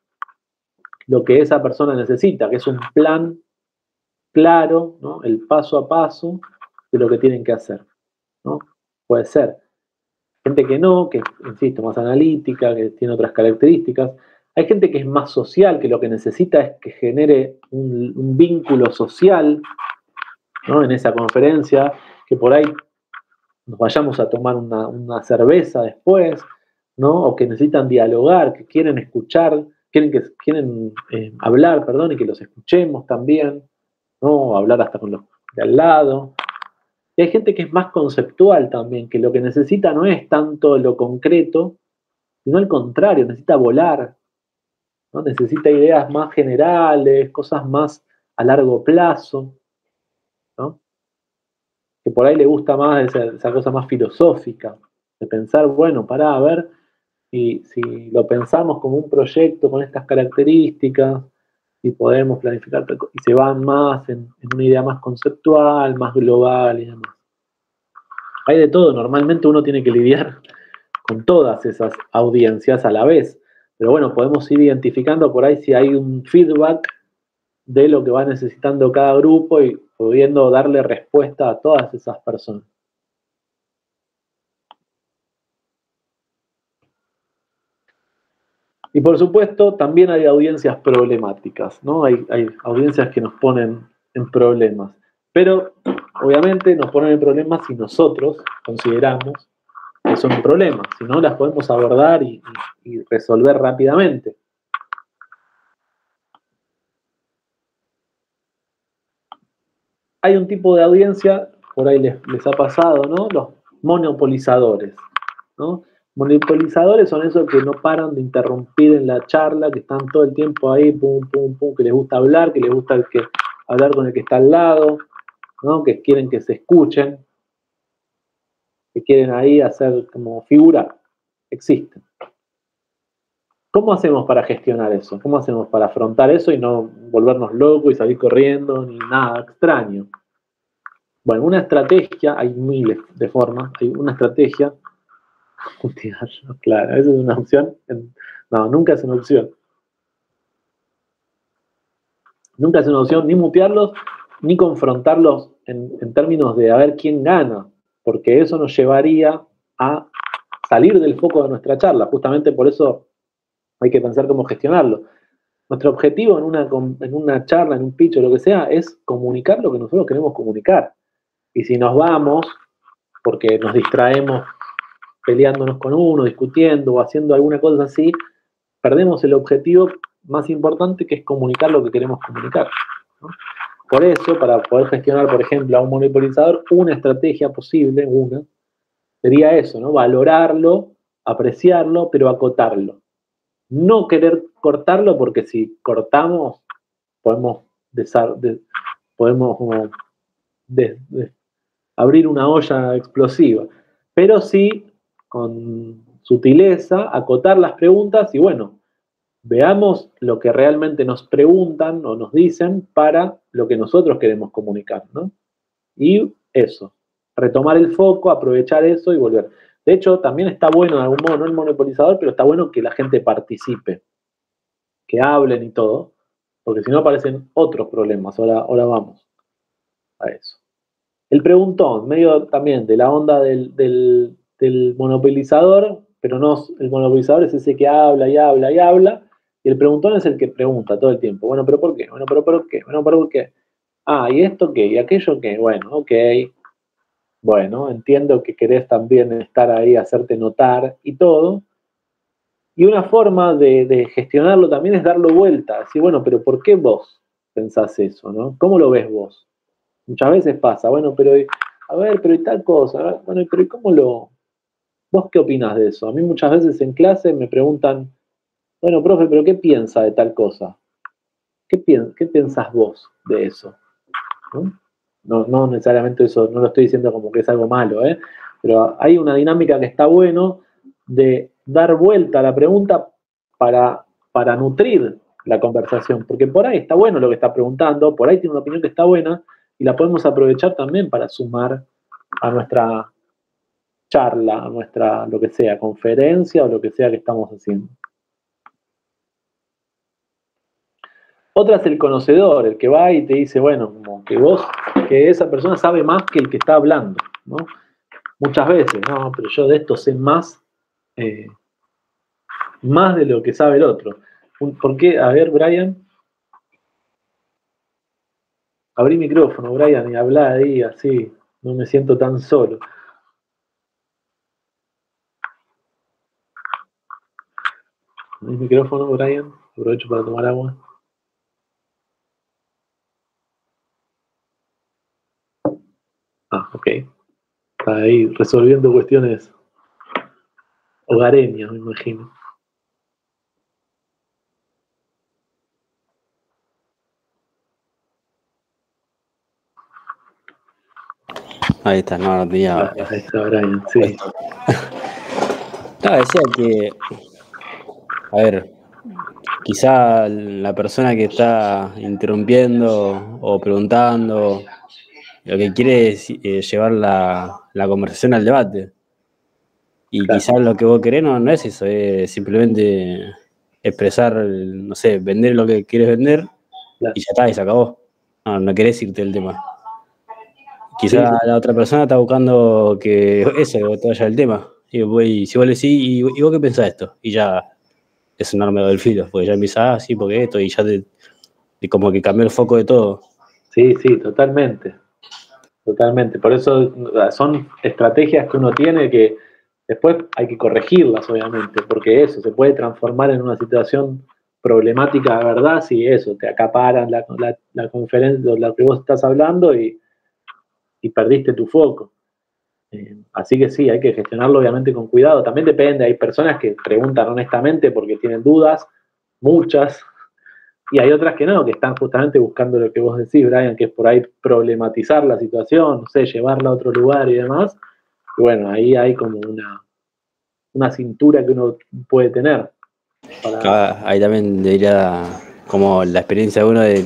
S1: lo que esa persona necesita, que es un plan claro, ¿no? El paso a paso de lo que tienen que hacer, ¿no? Puede ser. Gente que no, que, insisto, más analítica, que tiene otras características. Hay gente que es más social, que lo que necesita es que genere un vínculo social, ¿no? En esa conferencia, que por ahí nos vayamos a tomar una cerveza después, ¿no? O que necesitan dialogar, que quieren escuchar, quieren hablar, perdón, y que los escuchemos también, ¿no? Hablar hasta con los de al lado. Y hay gente que es más conceptual también, que lo que necesita no es tanto lo concreto, sino al contrario, necesita volar, ¿no? Necesita ideas más generales, cosas más a largo plazo, ¿no? Que por ahí le gusta más esa cosa más filosófica, de pensar, bueno, pará, a ver, si lo pensamos como un proyecto con estas características, y podemos planificar, y se van más en una idea más conceptual, más global y demás. Hay de todo, normalmente uno tiene que lidiar con todas esas audiencias a la vez, pero bueno, podemos ir identificando por ahí si hay un feedback de lo que va necesitando cada grupo y pudiendo darle respuesta a todas esas personas. Y por supuesto, también hay audiencias problemáticas, ¿no? Hay audiencias que nos ponen en problemas. Pero, obviamente, nos ponen en problemas si nosotros consideramos que son un problema. Si no, las podemos abordar y resolver rápidamente. Hay un tipo de audiencia, por ahí les ha pasado, ¿no? Los monopolizadores, ¿no? Monopolizadores son esos que no paran de interrumpir en la charla, que están todo el tiempo ahí, pum, pum, pum, que les gusta hablar, que les gusta hablar con el que está al lado, ¿no? Que quieren que se escuchen, que quieren ahí hacer como figurar. Existen. ¿Cómo hacemos para gestionar eso? ¿Cómo hacemos para afrontar eso y no volvernos locos y salir corriendo ni nada extraño? Bueno, una estrategia, hay miles de formas, hay una estrategia. Claro, esa es una opción. No, nunca es una opción. Nunca es una opción ni mutearlos, ni confrontarlos en términos de a ver quién gana, porque eso nos llevaría a salir del foco de nuestra charla. Justamente por eso hay que pensar cómo gestionarlo. Nuestro objetivo en una charla, en un pitch o lo que sea, es comunicar lo que nosotros queremos comunicar. Y si nos vamos, porque nos distraemos peleándonos con uno, discutiendo o haciendo alguna cosa así, perdemos el objetivo más importante, que es comunicar lo que queremos comunicar, ¿no? Por eso, para poder gestionar, por ejemplo, a un monopolizador, una estrategia posible, sería eso, ¿no? Valorarlo apreciarlo, pero acotarlo. No querer cortarlo, porque si cortamos podemos, podemos como abrir una olla explosiva. Pero sí, con sutileza, acotar las preguntas y bueno, veamos lo que realmente nos preguntan o nos dicen para lo que nosotros queremos comunicar, ¿no? Y eso, retomar el foco, aprovechar eso y volver. De hecho, también está bueno, de algún modo, no el monopolizador, pero está bueno que la gente participe, que hablen y todo, porque si no aparecen otros problemas. Ahora vamos a eso. El preguntón, medio también de la onda del monopolizador, pero no, el monopolizador es ese que habla y habla y habla, y el preguntón es el que pregunta todo el tiempo. Bueno, pero ¿por qué? Bueno, pero ¿por qué? Bueno, pero ¿por qué? Ah, ¿y esto qué? ¿Y aquello qué? Bueno, ok. Bueno, entiendo que querés también estar ahí, hacerte notar y todo. Y una forma de gestionarlo también es darlo vuelta. Decir, bueno, pero ¿por qué vos pensás eso, no? ¿Cómo lo ves vos? Muchas veces pasa, bueno, pero, a ver, pero y tal cosa, bueno, pero ¿y cómo lo...? ¿Vos qué opinás de eso? A mí muchas veces en clase me preguntan, bueno, profe, pero ¿qué piensa de tal cosa? ¿Qué pensás vos de eso? No necesariamente eso, no lo estoy diciendo como que es algo malo, pero hay una dinámica que está bueno de dar vuelta a la pregunta para nutrir la conversación, porque por ahí está bueno lo que está preguntando, por ahí tiene una opinión que está buena y la podemos aprovechar también para sumar a nuestra charla, a nuestra, lo que sea, conferencia o lo que sea que estamos haciendo. Otra es el conocedor, el que va y te dice, bueno, como que esa persona sabe más que el que está hablando, ¿no? Muchas veces, no, pero yo de esto sé más de lo que sabe el otro. ¿Por qué? A ver, Brian. Abrí micrófono, Brian, y hablá ahí así, no me siento tan solo. Abrí micrófono, Brian, aprovecho para tomar agua. Ah, ok. Está ahí resolviendo cuestiones hogareñas, me imagino.
S4: Ahí está, no tenía.
S1: Ahí está Brian, sí.
S4: No, decía que, a ver, quizá la persona que está interrumpiendo o preguntando, lo que quiere es llevar la conversación al debate. Y
S1: Claro.
S4: quizás lo que vos querés no es eso, es simplemente expresar, no sé, vender lo que quieres vender
S1: Claro.
S4: y ya está, y se acabó. No querés irte del tema. Quizá
S1: Sí.
S4: la otra persona está buscando que vos te vayas del tema. Y si vos le decís, ¿y vos qué pensás de esto? Y ya es un arma del filo, porque ya empieza, sí, porque esto, y ya te como que cambió el foco de todo.
S1: Sí, totalmente. Totalmente. Por eso son estrategias que uno tiene que después hay que corregirlas, obviamente, porque eso se puede transformar en una situación problemática de verdad si eso, te acaparan la conferencia, lo que vos estás hablando y perdiste tu foco. Así que sí, hay que gestionarlo obviamente con cuidado. También depende, hay personas que preguntan honestamente porque tienen dudas, muchas, y hay otras que no, que están justamente buscando lo que vos decís, Brian, que es por ahí problematizar la situación, no sé, llevarla a otro lugar y demás. Y bueno, ahí hay como una cintura que uno puede tener.
S4: Ahí también debería, como la experiencia de uno de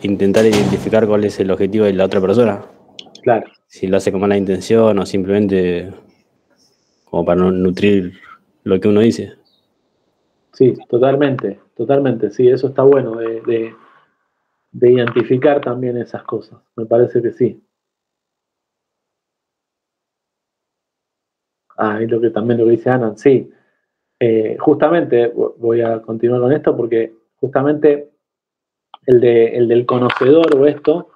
S4: intentar identificar cuál es el objetivo de la otra persona.
S1: Claro.
S4: Si lo hace con mala intención o simplemente como para no nutrir lo que uno dice.
S1: Sí, totalmente, sí, eso está bueno de identificar también esas cosas, me parece que sí. Ah, y también lo que dice Ana, sí. Justamente voy a continuar con esto porque justamente el del conocedor o esto,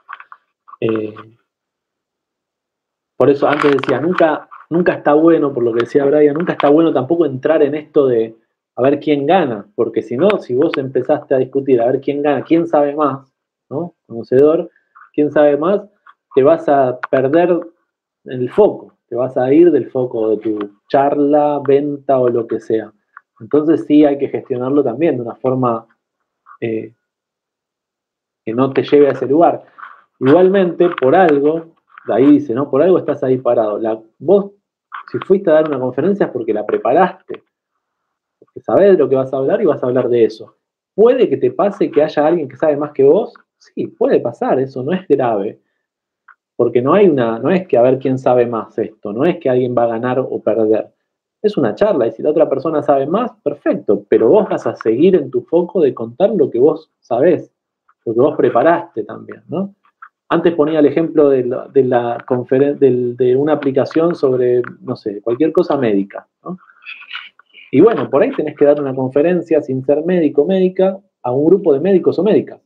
S1: por eso antes decía, nunca está bueno, por lo que decía Brian, nunca está bueno tampoco entrar en esto de a ver quién gana, porque si no, si vos empezaste a discutir a ver quién gana, quién sabe más, ¿no? Conocedor, quién sabe más, te vas a perder el foco, te vas a ir del foco de tu charla, venta o lo que sea. Entonces sí hay que gestionarlo también de una forma que no te lleve a ese lugar. Igualmente, por algo, de ahí dice, ¿no? Por algo estás ahí parado. Vos, si fuiste a dar una conferencia es porque la preparaste, porque sabés de lo que vas a hablar y vas a hablar de eso. ¿Puede que te pase que haya alguien que sabe más que vos? Sí, puede pasar, eso no es grave. Porque no es que a ver quién sabe más esto, no es que alguien va a ganar o perder. Es una charla, y si la otra persona sabe más, perfecto, pero vos vas a seguir en tu foco de contar lo que vos sabés, lo que vos preparaste también, ¿no? Antes ponía el ejemplo de una aplicación sobre, no sé, cualquier cosa médica, ¿no? Y bueno, por ahí tenés que dar una conferencia sin ser médico o médica a un grupo de médicos o médicas.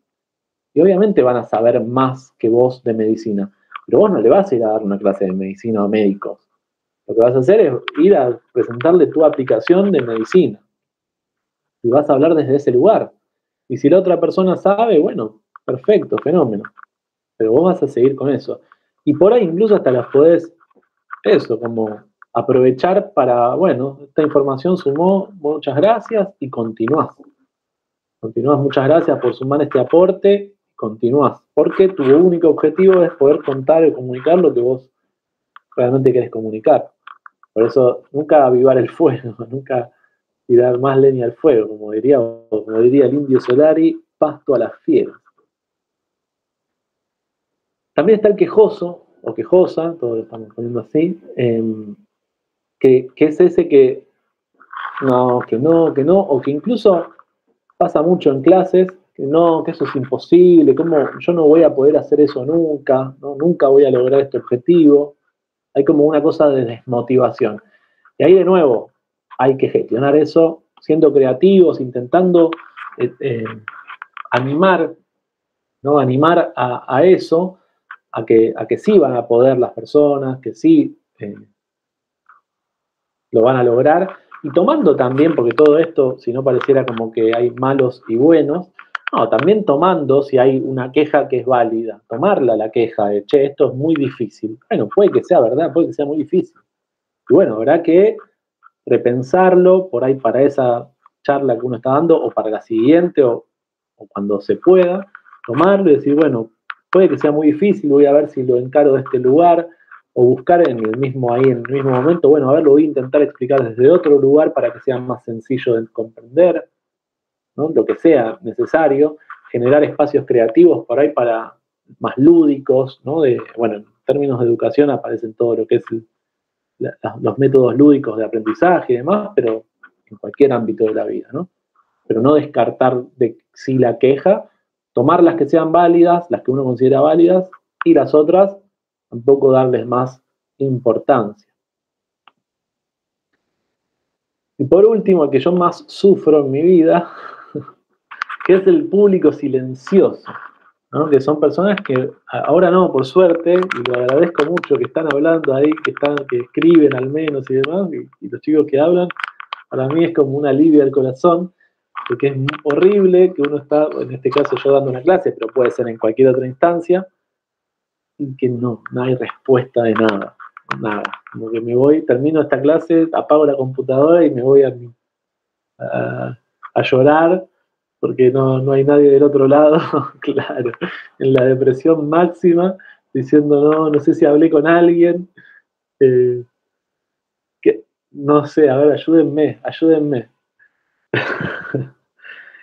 S1: Y obviamente van a saber más que vos de medicina, pero vos no le vas a ir a dar una clase de medicina a médicos. Lo que vas a hacer es ir a presentarle tu aplicación de medicina. Y vas a hablar desde ese lugar. Y si la otra persona sabe, bueno, perfecto, fenómeno. Pero vos vas a seguir con eso. Y por ahí incluso hasta las podés, eso, como aprovechar para, bueno, esta información sumó, muchas gracias, y continuás. Continuás, muchas gracias por sumar este aporte, continuás. Porque tu único objetivo es poder contar y comunicar lo que vos realmente querés comunicar. Por eso, nunca avivar el fuego, nunca tirar más leña al fuego, como diría el Indio Solari, pasto a las fieras. También está el quejoso, o quejosa, todos lo estamos poniendo así, que es ese que no, o que incluso pasa mucho en clases, que no, que eso es imposible, como yo no voy a poder hacer eso nunca, ¿no? Nunca voy a lograr este objetivo. Hay como una cosa de desmotivación. Y ahí de nuevo, hay que gestionar eso siendo creativos, intentando animar, ¿no? Animar a eso, a que sí van a poder las personas, que sí lo van a lograr, y tomando también, porque todo esto, si no pareciera como que hay malos y buenos, no, también tomando si hay una queja que es válida, tomarla la queja de, che, esto es muy difícil. Bueno, puede que sea verdad, puede que sea muy difícil. Y bueno, habrá que repensarlo por ahí para esa charla que uno está dando, o para la siguiente, o cuando se pueda, tomarlo y decir, bueno, puede que sea muy difícil, voy a ver si lo encaro de este lugar, o buscar en el mismo momento, bueno, a ver, lo voy a intentar explicar desde otro lugar para que sea más sencillo de comprender, ¿no? Lo que sea necesario, generar espacios creativos por ahí para más lúdicos, ¿no? Bueno, en términos de educación aparecen todo lo que es los métodos lúdicos de aprendizaje y demás, pero en cualquier ámbito de la vida, ¿no? Pero no descartar de sí la queja, tomar las que sean válidas, las que uno considera válidas, y las otras tampoco darles más importancia. Y por último, el que yo más sufro en mi vida, que es el público silencioso, ¿no? Que son personas que ahora no, por suerte, y lo agradezco mucho, que están hablando ahí, que escriben al menos y demás, y los chicos que hablan, para mí es como un alivio al corazón, porque es horrible que uno está, en este caso yo dando una clase, pero puede ser en cualquier otra instancia, y que no hay respuesta de nada. Como que me voy, termino esta clase, apago la computadora y me voy a llorar porque no hay nadie del otro lado, claro, en la depresión máxima, diciendo no sé si hablé con alguien, que no sé, a ver, ayúdenme.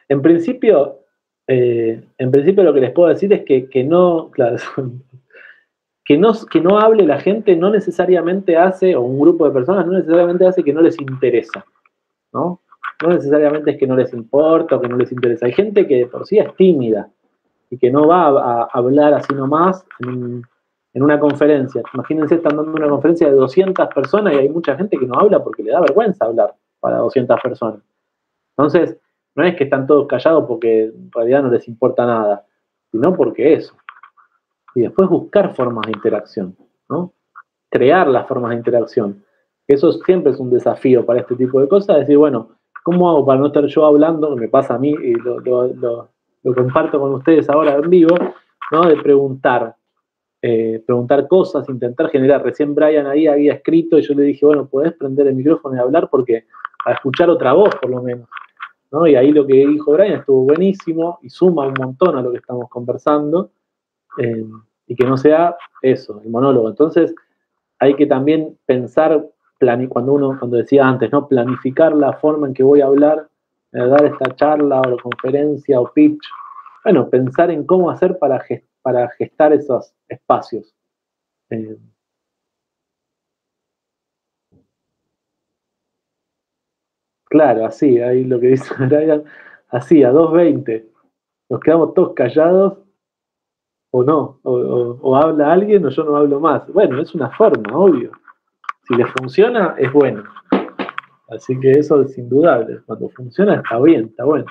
S1: En principio lo que les puedo decir es que no, claro, que no hable la gente no necesariamente hace, o un grupo de personas no necesariamente hace que no les interesa, ¿no? No necesariamente es que no les importa o que no les interesa. Hay gente que de por sí es tímida y que no va a hablar así nomás en una conferencia. Imagínense, están dando una conferencia de 200 personas y hay mucha gente que no habla porque le da vergüenza hablar para 200 personas. Entonces, no es que están todos callados porque en realidad no les importa nada, sino porque eso. Y después buscar formas de interacción, ¿no? Crear las formas de interacción. Eso siempre es un desafío para este tipo de cosas, decir, bueno, ¿cómo hago para no estar yo hablando? Que me pasa a mí y lo comparto con ustedes ahora en vivo, ¿no? De preguntar, preguntar cosas, intentar generar. Recién Brian ahí había escrito y yo le dije, bueno, podés prender el micrófono y hablar porque para escuchar otra voz por lo menos, ¿no? Y ahí lo que dijo Brian estuvo buenísimo y suma un montón a lo que estamos conversando, y que no sea eso, el monólogo. Entonces hay que también pensar, cuando decía antes, ¿no? Planificar la forma en que voy a hablar, dar esta charla o conferencia o pitch. Bueno, pensar en cómo hacer para gestar esos espacios. Claro, así, ahí lo que dice Brian, así, a 2:20. Nos quedamos todos callados, o no, o habla alguien o yo no hablo más. Bueno, es una forma, obvio. Si les funciona, es bueno. Así que eso es indudable. Cuando funciona está bien, está bueno.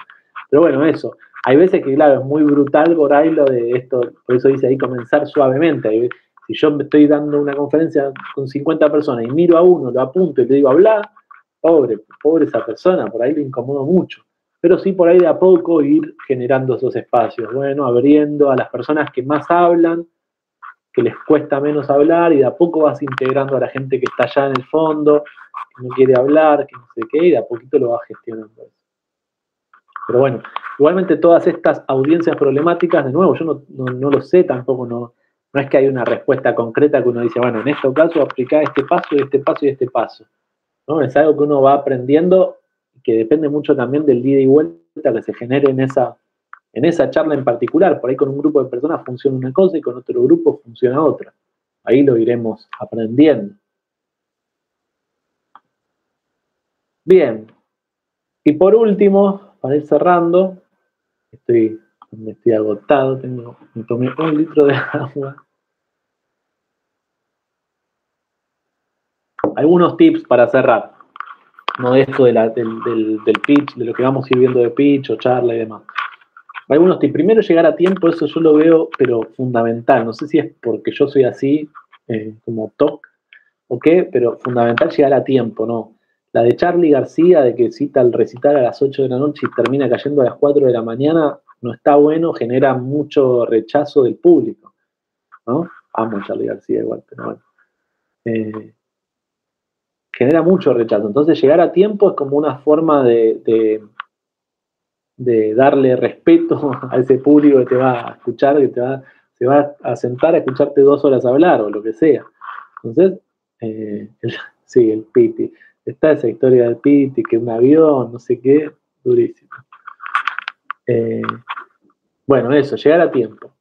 S1: Pero bueno, eso. Hay veces que, claro, es muy brutal por ahí lo de esto, por eso dice ahí comenzar suavemente. Si yo me estoy dando una conferencia con 50 personas y miro a uno, lo apunto y le digo hablar, pobre esa persona, por ahí le incomodo mucho. Pero sí por ahí de a poco ir generando esos espacios. Bueno, abriendo a las personas que más hablan, que les cuesta menos hablar, y de a poco vas integrando a la gente que está allá en el fondo, que no quiere hablar, que no sé qué, y de a poquito lo vas gestionando. Pero bueno, igualmente todas estas audiencias problemáticas, de nuevo, yo no lo sé tampoco, no es que hay una respuesta concreta que uno dice, bueno, en este caso aplica este paso y este paso y este paso, ¿no? Es algo que uno va aprendiendo, que depende mucho también del ida y vuelta que se genere en esa charla en particular. Por ahí con un grupo de personas funciona una cosa y con otro grupo funciona otra. Ahí lo iremos aprendiendo. Bien. Y por último, para ir cerrando, me estoy agotado, me tomé 1 litro de agua. Algunos tips para cerrar, no de esto del pitch, de lo que vamos a ir viendo de pitch o charla y demás. Algunos tips. Primero, llegar a tiempo, eso yo lo veo, pero fundamental. No sé si es porque yo soy así, como TOC, o qué, pero fundamental llegar a tiempo, ¿no? La de Charly García, de que cita el recital a las 8 de la noche y termina cayendo a las 4 de la mañana, no está bueno, genera mucho rechazo del público, ¿no? Amo a Charly García igual, pero bueno. Genera mucho rechazo. Entonces llegar a tiempo es como una forma de darle respeto a ese público que te va a escuchar, que se va a sentar a escucharte 2 horas hablar o lo que sea. Entonces, sí, el Piti. Está esa historia del Piti, que un avión, no sé qué, durísimo. Bueno, eso, llegar a tiempo.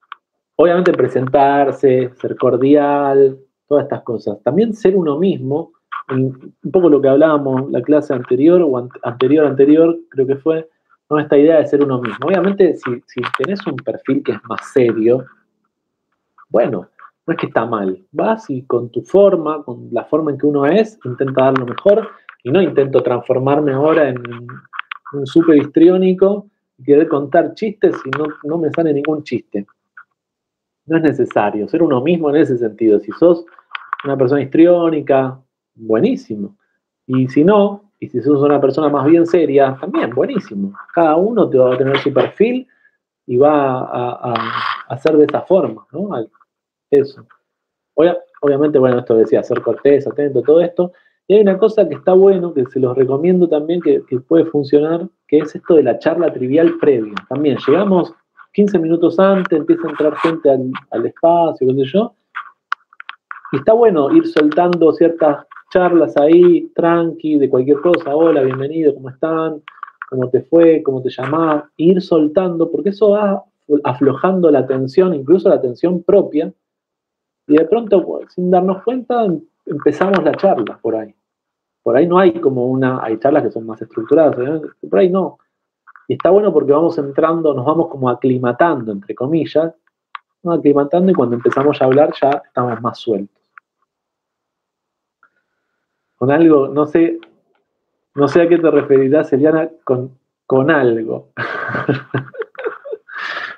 S1: Obviamente presentarse, ser cordial, todas estas cosas. También ser uno mismo, un poco lo que hablábamos la clase anterior o anterior, creo que fue, ¿no? Esta idea de ser uno mismo. Obviamente, si tenés un perfil que es más serio, bueno, no es que está mal. Vas y con tu forma, con la forma en que uno es, intenta dar lo mejor y no intento transformarme ahora en un súper histriónico y querer contar chistes y no me sale ningún chiste. No es necesario ser uno mismo en ese sentido. Si sos una persona histriónica, buenísimo. Y si no, y si sos una persona más bien seria, también buenísimo. Cada uno te va a tener su perfil y va a hacer de esa forma, ¿no? Eso. Obviamente, bueno, esto decía, ser cortés, atento, todo esto. Y hay una cosa que está bueno, que se los recomiendo también, que puede funcionar, que es esto de la charla trivial previa. También llegamos 15 minutos antes, empieza a entrar gente al espacio, qué sé yo. Y está bueno ir soltando ciertas charlas ahí, tranqui, de cualquier cosa. Hola, bienvenido, ¿cómo están? ¿Cómo te fue? ¿Cómo te llamás? Ir soltando, porque eso va aflojando la tensión, incluso la tensión propia. Y de pronto, sin darnos cuenta, empezamos la charla por ahí. Por ahí no hay como hay charlas que son más estructuradas, por ahí no. Y está bueno porque vamos entrando, nos vamos como aclimatando, entre comillas, ¿no? Aclimatando, y cuando empezamos a hablar ya estamos más sueltos. Con algo, no sé a qué te referirás, Eliana, con algo.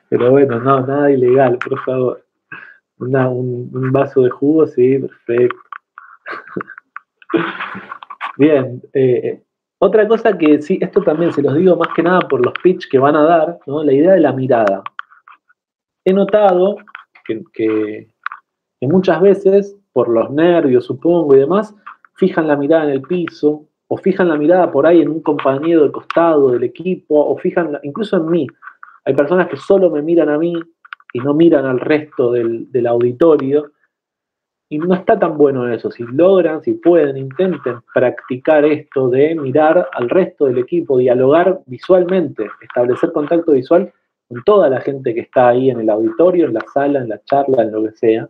S1: Pero bueno, no, nada ilegal, por favor. Un vaso de jugo, sí, perfecto. Bien, otra cosa que sí, esto también se los digo más que nada por los pitch que van a dar, ¿no? La idea de la mirada. He notado que que muchas veces, por los nervios, supongo, y demás, fijan la mirada en el piso, o fijan la mirada por ahí en un compañero del costado del equipo, o fijan incluso en mí. Hay personas que solo me miran a mí y no miran al resto del auditorio, y no está tan bueno eso. Si logran, si pueden, intenten practicar esto de mirar al resto del equipo, dialogar visualmente, establecer contacto visual con toda la gente que está ahí en el auditorio, en la sala, en la charla, en lo que sea,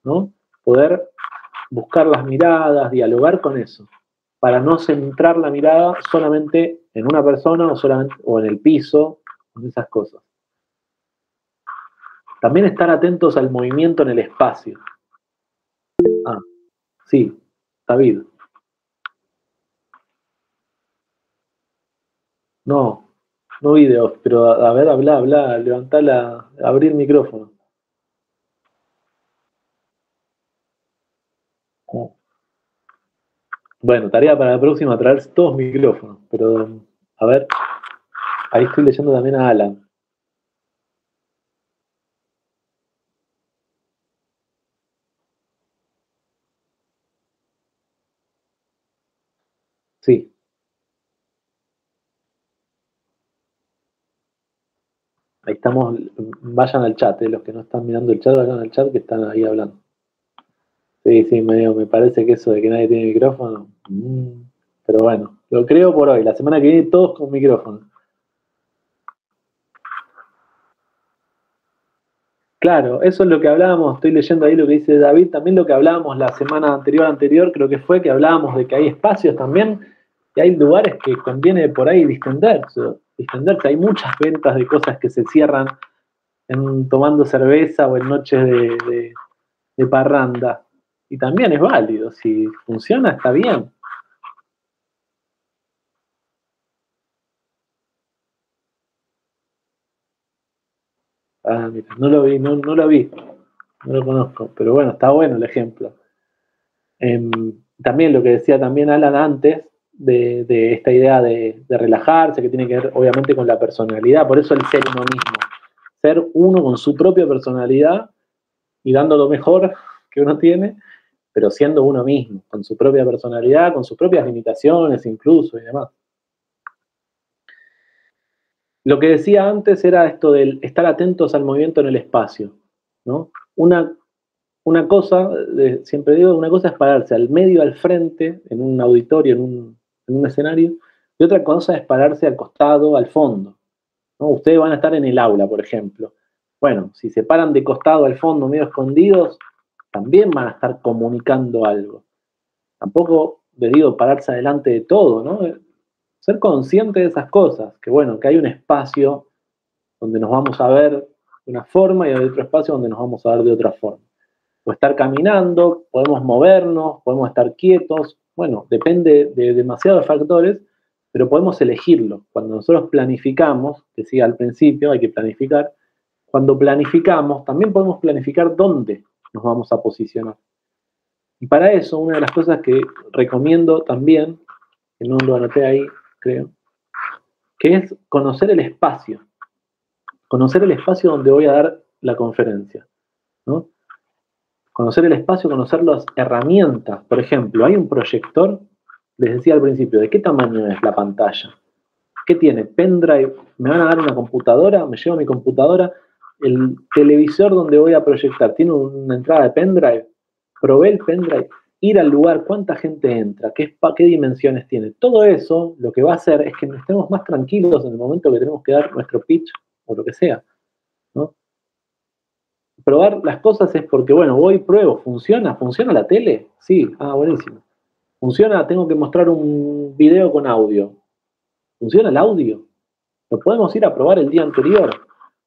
S1: ¿no? Poder buscar las miradas, dialogar con eso, para no centrar la mirada solamente en una persona o en el piso, en esas cosas. También estar atentos al movimiento en el espacio. Ah, sí, David. No, no videos, pero a ver, habla, levantá abrí el micrófono. Bueno, tarea para la próxima, traer todos micrófonos, pero a ver, ahí estoy leyendo también a Alan. Sí. Ahí estamos, vayan al chat, los que no están mirando el chat, vayan al chat que están ahí hablando. Sí, me parece que eso de que nadie tiene micrófono, pero bueno, lo creo por hoy, la semana que viene todos con micrófono. Claro, eso es lo que hablábamos, estoy leyendo ahí lo que dice David, también lo que hablábamos la semana anterior, creo que fue que hablábamos de que hay espacios también, que hay lugares que conviene por ahí distenderse, hay muchas ventas de cosas que se cierran tomando cerveza o en noches de parranda, y también es válido, si funciona está bien. Ah, mira, no lo vi, no lo conozco, pero bueno, está bueno el ejemplo. También lo que decía también Alan antes, de esta idea de relajarse, que tiene que ver obviamente con la personalidad, por eso el ser uno mismo, ser uno con su propia personalidad y dando lo mejor que uno tiene, pero siendo uno mismo, con su propia personalidad, con sus propias limitaciones incluso y demás. Lo que decía antes era esto del estar atentos al movimiento en el espacio, ¿no? Una cosa, siempre digo, una cosa es pararse al medio, al frente, en un auditorio, en un escenario, y otra cosa es pararse al costado, al fondo, ¿no? Ustedes van a estar en el aula, por ejemplo. Bueno, si se paran de costado al fondo, medio escondidos, también van a estar comunicando algo. Tampoco les digo pararse adelante de todo, ¿no? Ser consciente de esas cosas, que bueno, que hay un espacio donde nos vamos a ver de una forma y hay otro espacio donde nos vamos a ver de otra forma. O estar caminando, podemos movernos, podemos estar quietos, bueno, depende de demasiados factores, pero podemos elegirlo. Cuando nosotros planificamos, decía al principio, hay que planificar, cuando planificamos, también podemos planificar dónde nos vamos a posicionar. Y para eso, una de las cosas que recomiendo también, que no lo anoté ahí, creo, que es conocer el espacio donde voy a dar la conferencia, ¿no? Conocer el espacio, conocer las herramientas. Por ejemplo, hay un proyector, les decía al principio, ¿de qué tamaño es la pantalla? ¿Qué tiene? ¿Pendrive? ¿Me van a dar una computadora? ¿Me llevo mi computadora? ¿El televisor donde voy a proyectar tiene una entrada de pendrive? ¿Probé el pendrive? Ir al lugar, ¿cuánta gente entra? ¿Qué dimensiones tiene? Todo eso lo que va a hacer es que estemos más tranquilos en el momento que tenemos que dar nuestro pitch o lo que sea, ¿no? Probar las cosas es porque, bueno, voy, pruebo, ¿funciona? ¿Funciona la tele? Sí, buenísimo. ¿Funciona? Tengo que mostrar un video con audio. ¿Funciona el audio? Lo podemos ir a probar el día anterior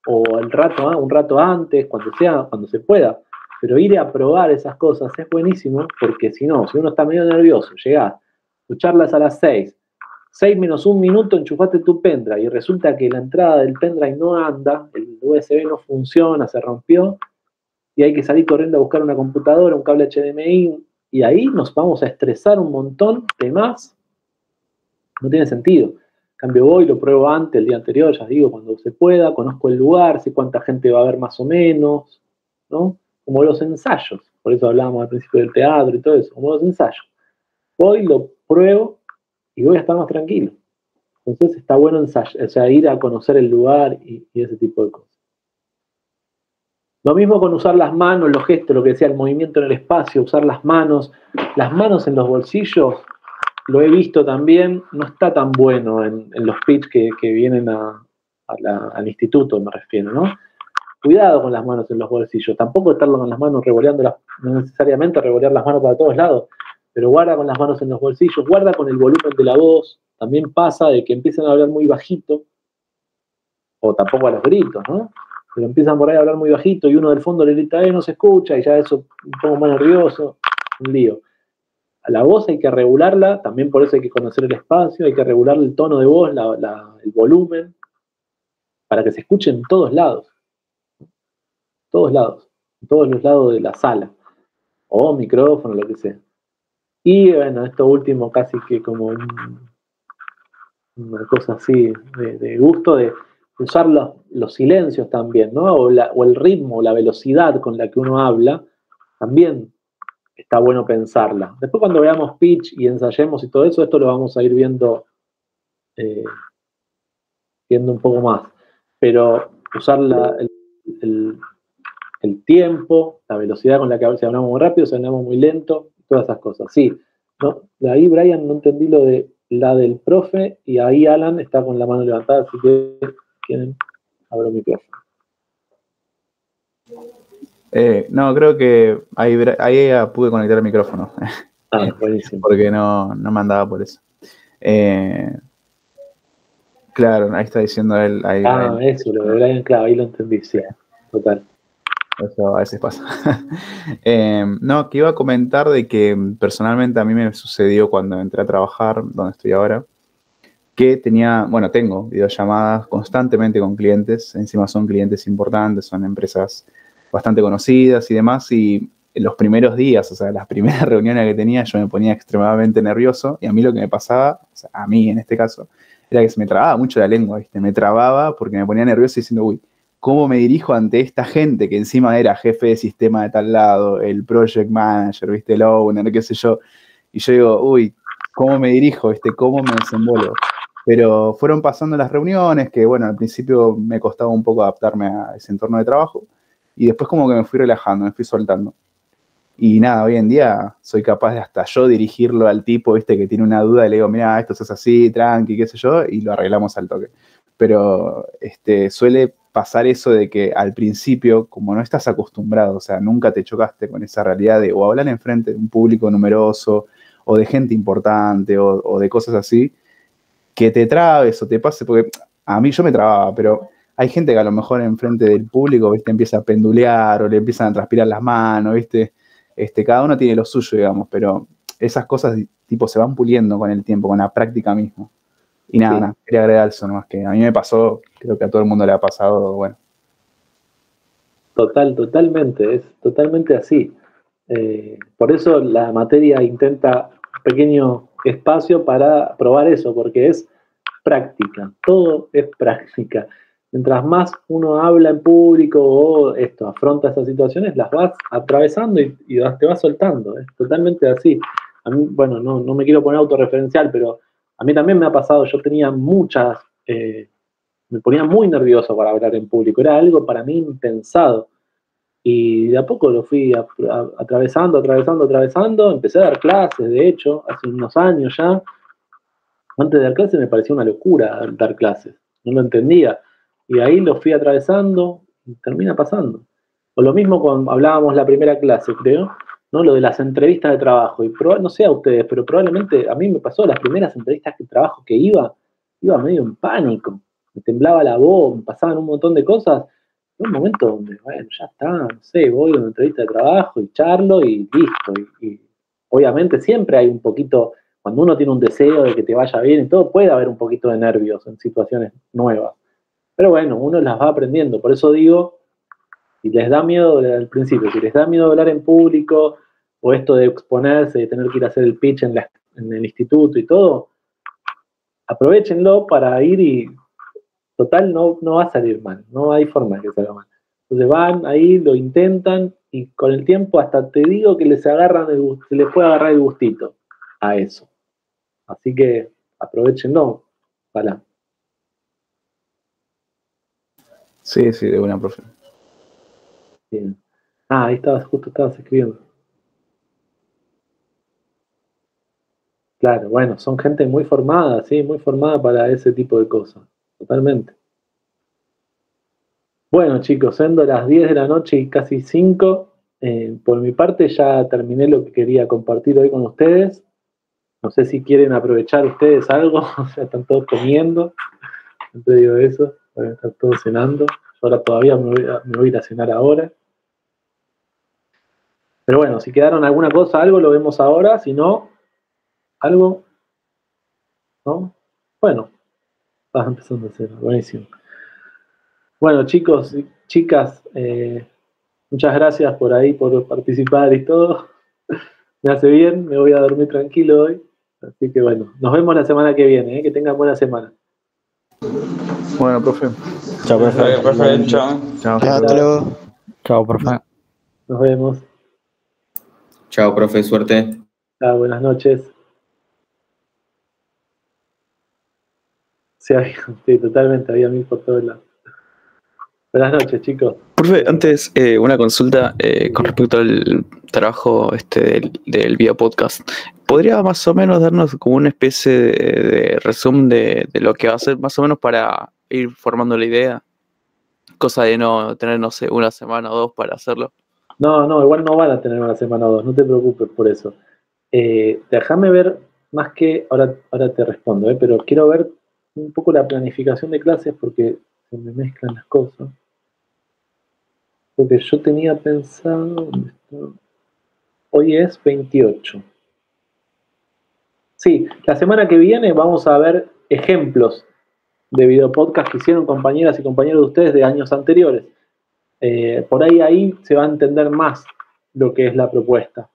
S1: o un rato antes, cuando se pueda. Pero ir a probar esas cosas es buenísimo porque si no, si uno está medio nervioso, llegás, tu charla es a las 6 menos un minuto enchufaste tu pendrive y resulta que la entrada del pendrive no anda, el USB no funciona, se rompió y hay que salir corriendo a buscar una computadora, un cable HDMI y ahí nos vamos a estresar un montón de más. No tiene sentido. En cambio voy, lo pruebo antes, el día anterior, ya digo, cuando se pueda, conozco el lugar, sé cuánta gente va a haber más o menos, ¿no? Como los ensayos. por eso hablábamos al principio del teatro y todo eso, como los ensayos. Voy, lo pruebo y voy a estar más tranquilo. Entonces está bueno ensayar, o sea, ir a conocer el lugar y ese tipo de cosas. Lo mismo con usar las manos, los gestos, lo que decía, el movimiento en el espacio, usar las manos en los bolsillos, lo he visto también, no está tan bueno en los pitch que vienen al instituto, me refiero, ¿no? Cuidado con las manos en los bolsillos, tampoco estarlo con las manos revoleándolas, no necesariamente revolear las manos para todos lados, pero guarda con las manos en los bolsillos, guarda con el volumen de la voz, también pasa de que empiezan a hablar muy bajito, o tampoco a los gritos, ¿no? Pero empiezan por ahí a hablar muy bajito y uno del fondo le grita, no se escucha, y ya eso un poco más nervioso, un lío. A la voz hay que regularla, también por eso hay que conocer el espacio, hay que regular el tono de voz, el volumen, para que se escuche en todos lados, en todos los lados de la sala, o micrófono, lo que sea. Y bueno, esto último casi que como una cosa así de gusto de usar los silencios también, ¿no? O el ritmo, o la velocidad con la que uno habla, también está bueno pensarla. Después cuando veamos pitch y ensayemos y todo eso, esto lo vamos a ir viendo un poco más. Pero usar el tiempo, la velocidad con la que si hablamos muy rápido, si hablamos muy lento, todas esas cosas. Sí, ¿no? Ahí, Brian, no entendí lo de la del profe, y ahí Alan está con la mano levantada, así que quieren, abro el micrófono.
S5: No, creo que ahí pude conectar el micrófono.
S1: Buenísimo.
S5: Porque no me andaba por eso. Claro, ahí está diciendo él.
S1: Eso, lo de Brian, claro, ahí lo entendí, sí, total.
S5: Eso a veces pasa. No, que iba a comentar de que personalmente a mí me sucedió cuando entré a trabajar, donde estoy ahora, que tengo videollamadas constantemente con clientes, encima son clientes importantes, son empresas bastante conocidas y demás, y en los primeros días, o sea, las primeras reuniones que tenía, yo me ponía extremadamente nervioso, y a mí lo que me pasaba, o sea, a mí en este caso, era que se me trababa mucho la lengua, ¿viste? Me trababa porque me ponía nervioso diciendo, uy, ¿cómo me dirijo ante esta gente que encima era jefe de sistema de tal lado, el project manager, ¿viste? El owner, qué sé yo? Y yo digo, uy, ¿cómo me dirijo, ¿viste? ¿Cómo me desenvuelvo? Pero fueron pasando las reuniones que, bueno, al principio me costaba un poco adaptarme a ese entorno de trabajo y después como que me fui relajando, me fui soltando. Y nada, hoy en día soy capaz de hasta yo dirigirlo al tipo, ¿viste? Que tiene una duda y le digo, mira, esto es así, tranqui, qué sé yo, y lo arreglamos al toque. Pero suele pasar eso de que al principio, como no estás acostumbrado, o sea, nunca te chocaste con esa realidad de o hablar enfrente de un público numeroso, o de gente importante, o de cosas así, que te trabes o te pase, porque a mí yo me trababa, pero hay gente que a lo mejor enfrente del público, ¿viste? Empieza a pendulear o le empiezan a transpirar las manos, ¿viste? Cada uno tiene lo suyo, digamos, pero esas cosas tipo se van puliendo con el tiempo, con la práctica misma. Y nada, quería agregar eso nomás, que a mí me pasó, creo que a todo el mundo le ha pasado, bueno.
S1: Totalmente, es totalmente así. Por eso la materia intenta un pequeño espacio para probar eso, porque es práctica, todo es práctica. Mientras más uno habla en público o afronta esas situaciones, las vas atravesando y te vas soltando, es totalmente así. A mí, bueno, no me quiero poner autorreferencial, pero a mí también me ha pasado, yo tenía me ponía muy nervioso para hablar en público, era algo para mí impensado. Y de a poco lo fui atravesando, empecé a dar clases, de hecho, hace unos años ya. Antes de dar clases me parecía una locura dar clases, no lo entendía. Y ahí lo fui atravesando y termina pasando. O lo mismo cuando hablábamos la primera clase, creo, ¿no? Lo de las entrevistas de trabajo. Y no sé a ustedes, pero probablemente a mí me pasó las primeras entrevistas de trabajo que iba medio en pánico. Me temblaba la voz, me pasaban un montón de cosas. En un momento donde, bueno, ya está, no sé, voy a una entrevista de trabajo y charlo y listo. Y obviamente siempre hay un poquito, cuando uno tiene un deseo de que te vaya bien y todo, puede haber un poquito de nervios en situaciones nuevas. Pero bueno, uno las va aprendiendo. Por eso digo, si les da miedo al principio, si les da miedo hablar en público, o esto de exponerse, de tener que ir a hacer el pitch en el instituto y todo, aprovechenlo para ir y total no va a salir mal, no hay forma de que salga mal. Entonces van ahí, lo intentan y con el tiempo hasta te digo que se les puede agarrar el gustito a eso. Así que aprovechenlo. Ojalá.
S5: Sí, de una, profe.
S1: Bien. Ahí justo estabas escribiendo. Claro, bueno, son gente muy formada, sí, muy formada para ese tipo de cosas. Totalmente. Bueno, chicos, siendo las 10 de la noche y casi 5, por mi parte ya terminé lo que quería compartir hoy con ustedes. No sé si quieren aprovechar ustedes algo, ya están todos comiendo. Siempre digo eso, están todos cenando. Yo ahora todavía me voy a ir a cenar ahora. Pero bueno, si quedaron alguna cosa, algo, lo vemos ahora. Si no, algo, ¿no? Bueno, vas empezando a hacer, buenísimo. Bueno, chicos y chicas, muchas gracias por ahí, por participar y todo. Me hace bien, me voy a dormir tranquilo hoy. Así que bueno, nos vemos la semana que viene, que tengan buena semana.
S5: Bueno, profe.
S4: Chao, profe.
S2: Profe, chao.
S5: Chao.
S3: Hasta luego.
S4: Chao, profe.
S1: Nos vemos.
S2: Chao, profe, suerte.
S1: Chao, buenas noches. Sí, totalmente, había mil por todos lados. Buenas noches, chicos.
S6: Profe, antes una consulta con respecto al trabajo del video podcast. ¿Podría más o menos darnos como una especie de resumen de lo que va a hacer, más o menos para ir formando la idea? Cosa de no tener, no sé, una semana o dos para hacerlo.
S1: No, igual no van a tener una semana o dos, no te preocupes por eso. Déjame ver, más que, ahora te respondo, pero quiero ver un poco la planificación de clases porque se me mezclan las cosas. Porque yo tenía pensado, ¿dónde está? Hoy es 28. Sí, la semana que viene vamos a ver ejemplos de video podcast que hicieron compañeras y compañeros de ustedes de años anteriores. Por ahí se va a entender más lo que es la propuesta.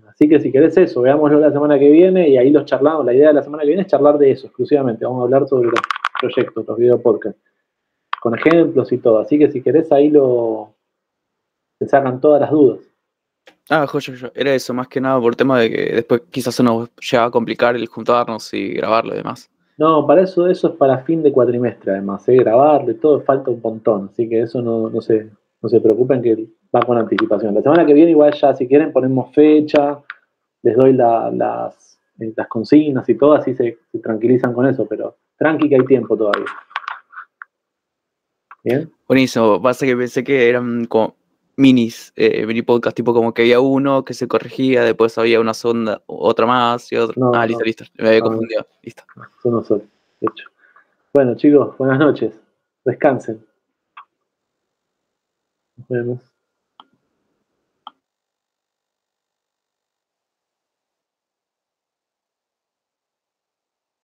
S1: Así que si querés eso, veámoslo la semana que viene y ahí los charlamos. La idea de la semana que viene es charlar de eso exclusivamente. Vamos a hablar sobre los proyectos, los video podcasts, con ejemplos y todo. Así que si querés ahí te sacan todas las dudas.
S6: Era eso, más que nada por tema de que después quizás se nos llega a complicar el juntarnos y grabarlo y demás.
S1: No, para eso es para fin de cuatrimestre además, grabarlo y todo, falta un montón. Así que eso no se preocupen que va con anticipación. La semana que viene igual ya si quieren ponemos fecha, les doy las consignas y todo, así se tranquilizan con eso, pero tranqui que hay tiempo todavía. ¿Bien?
S6: Buenísimo, pasa que pensé que eran como mini podcast, tipo como que había uno que se corregía, después había una segunda, otra más y otra.
S1: No,
S6: Listo, me había confundido, listo.
S1: Eso no soy, de hecho. Bueno, chicos, buenas noches. Descansen. Nos vemos.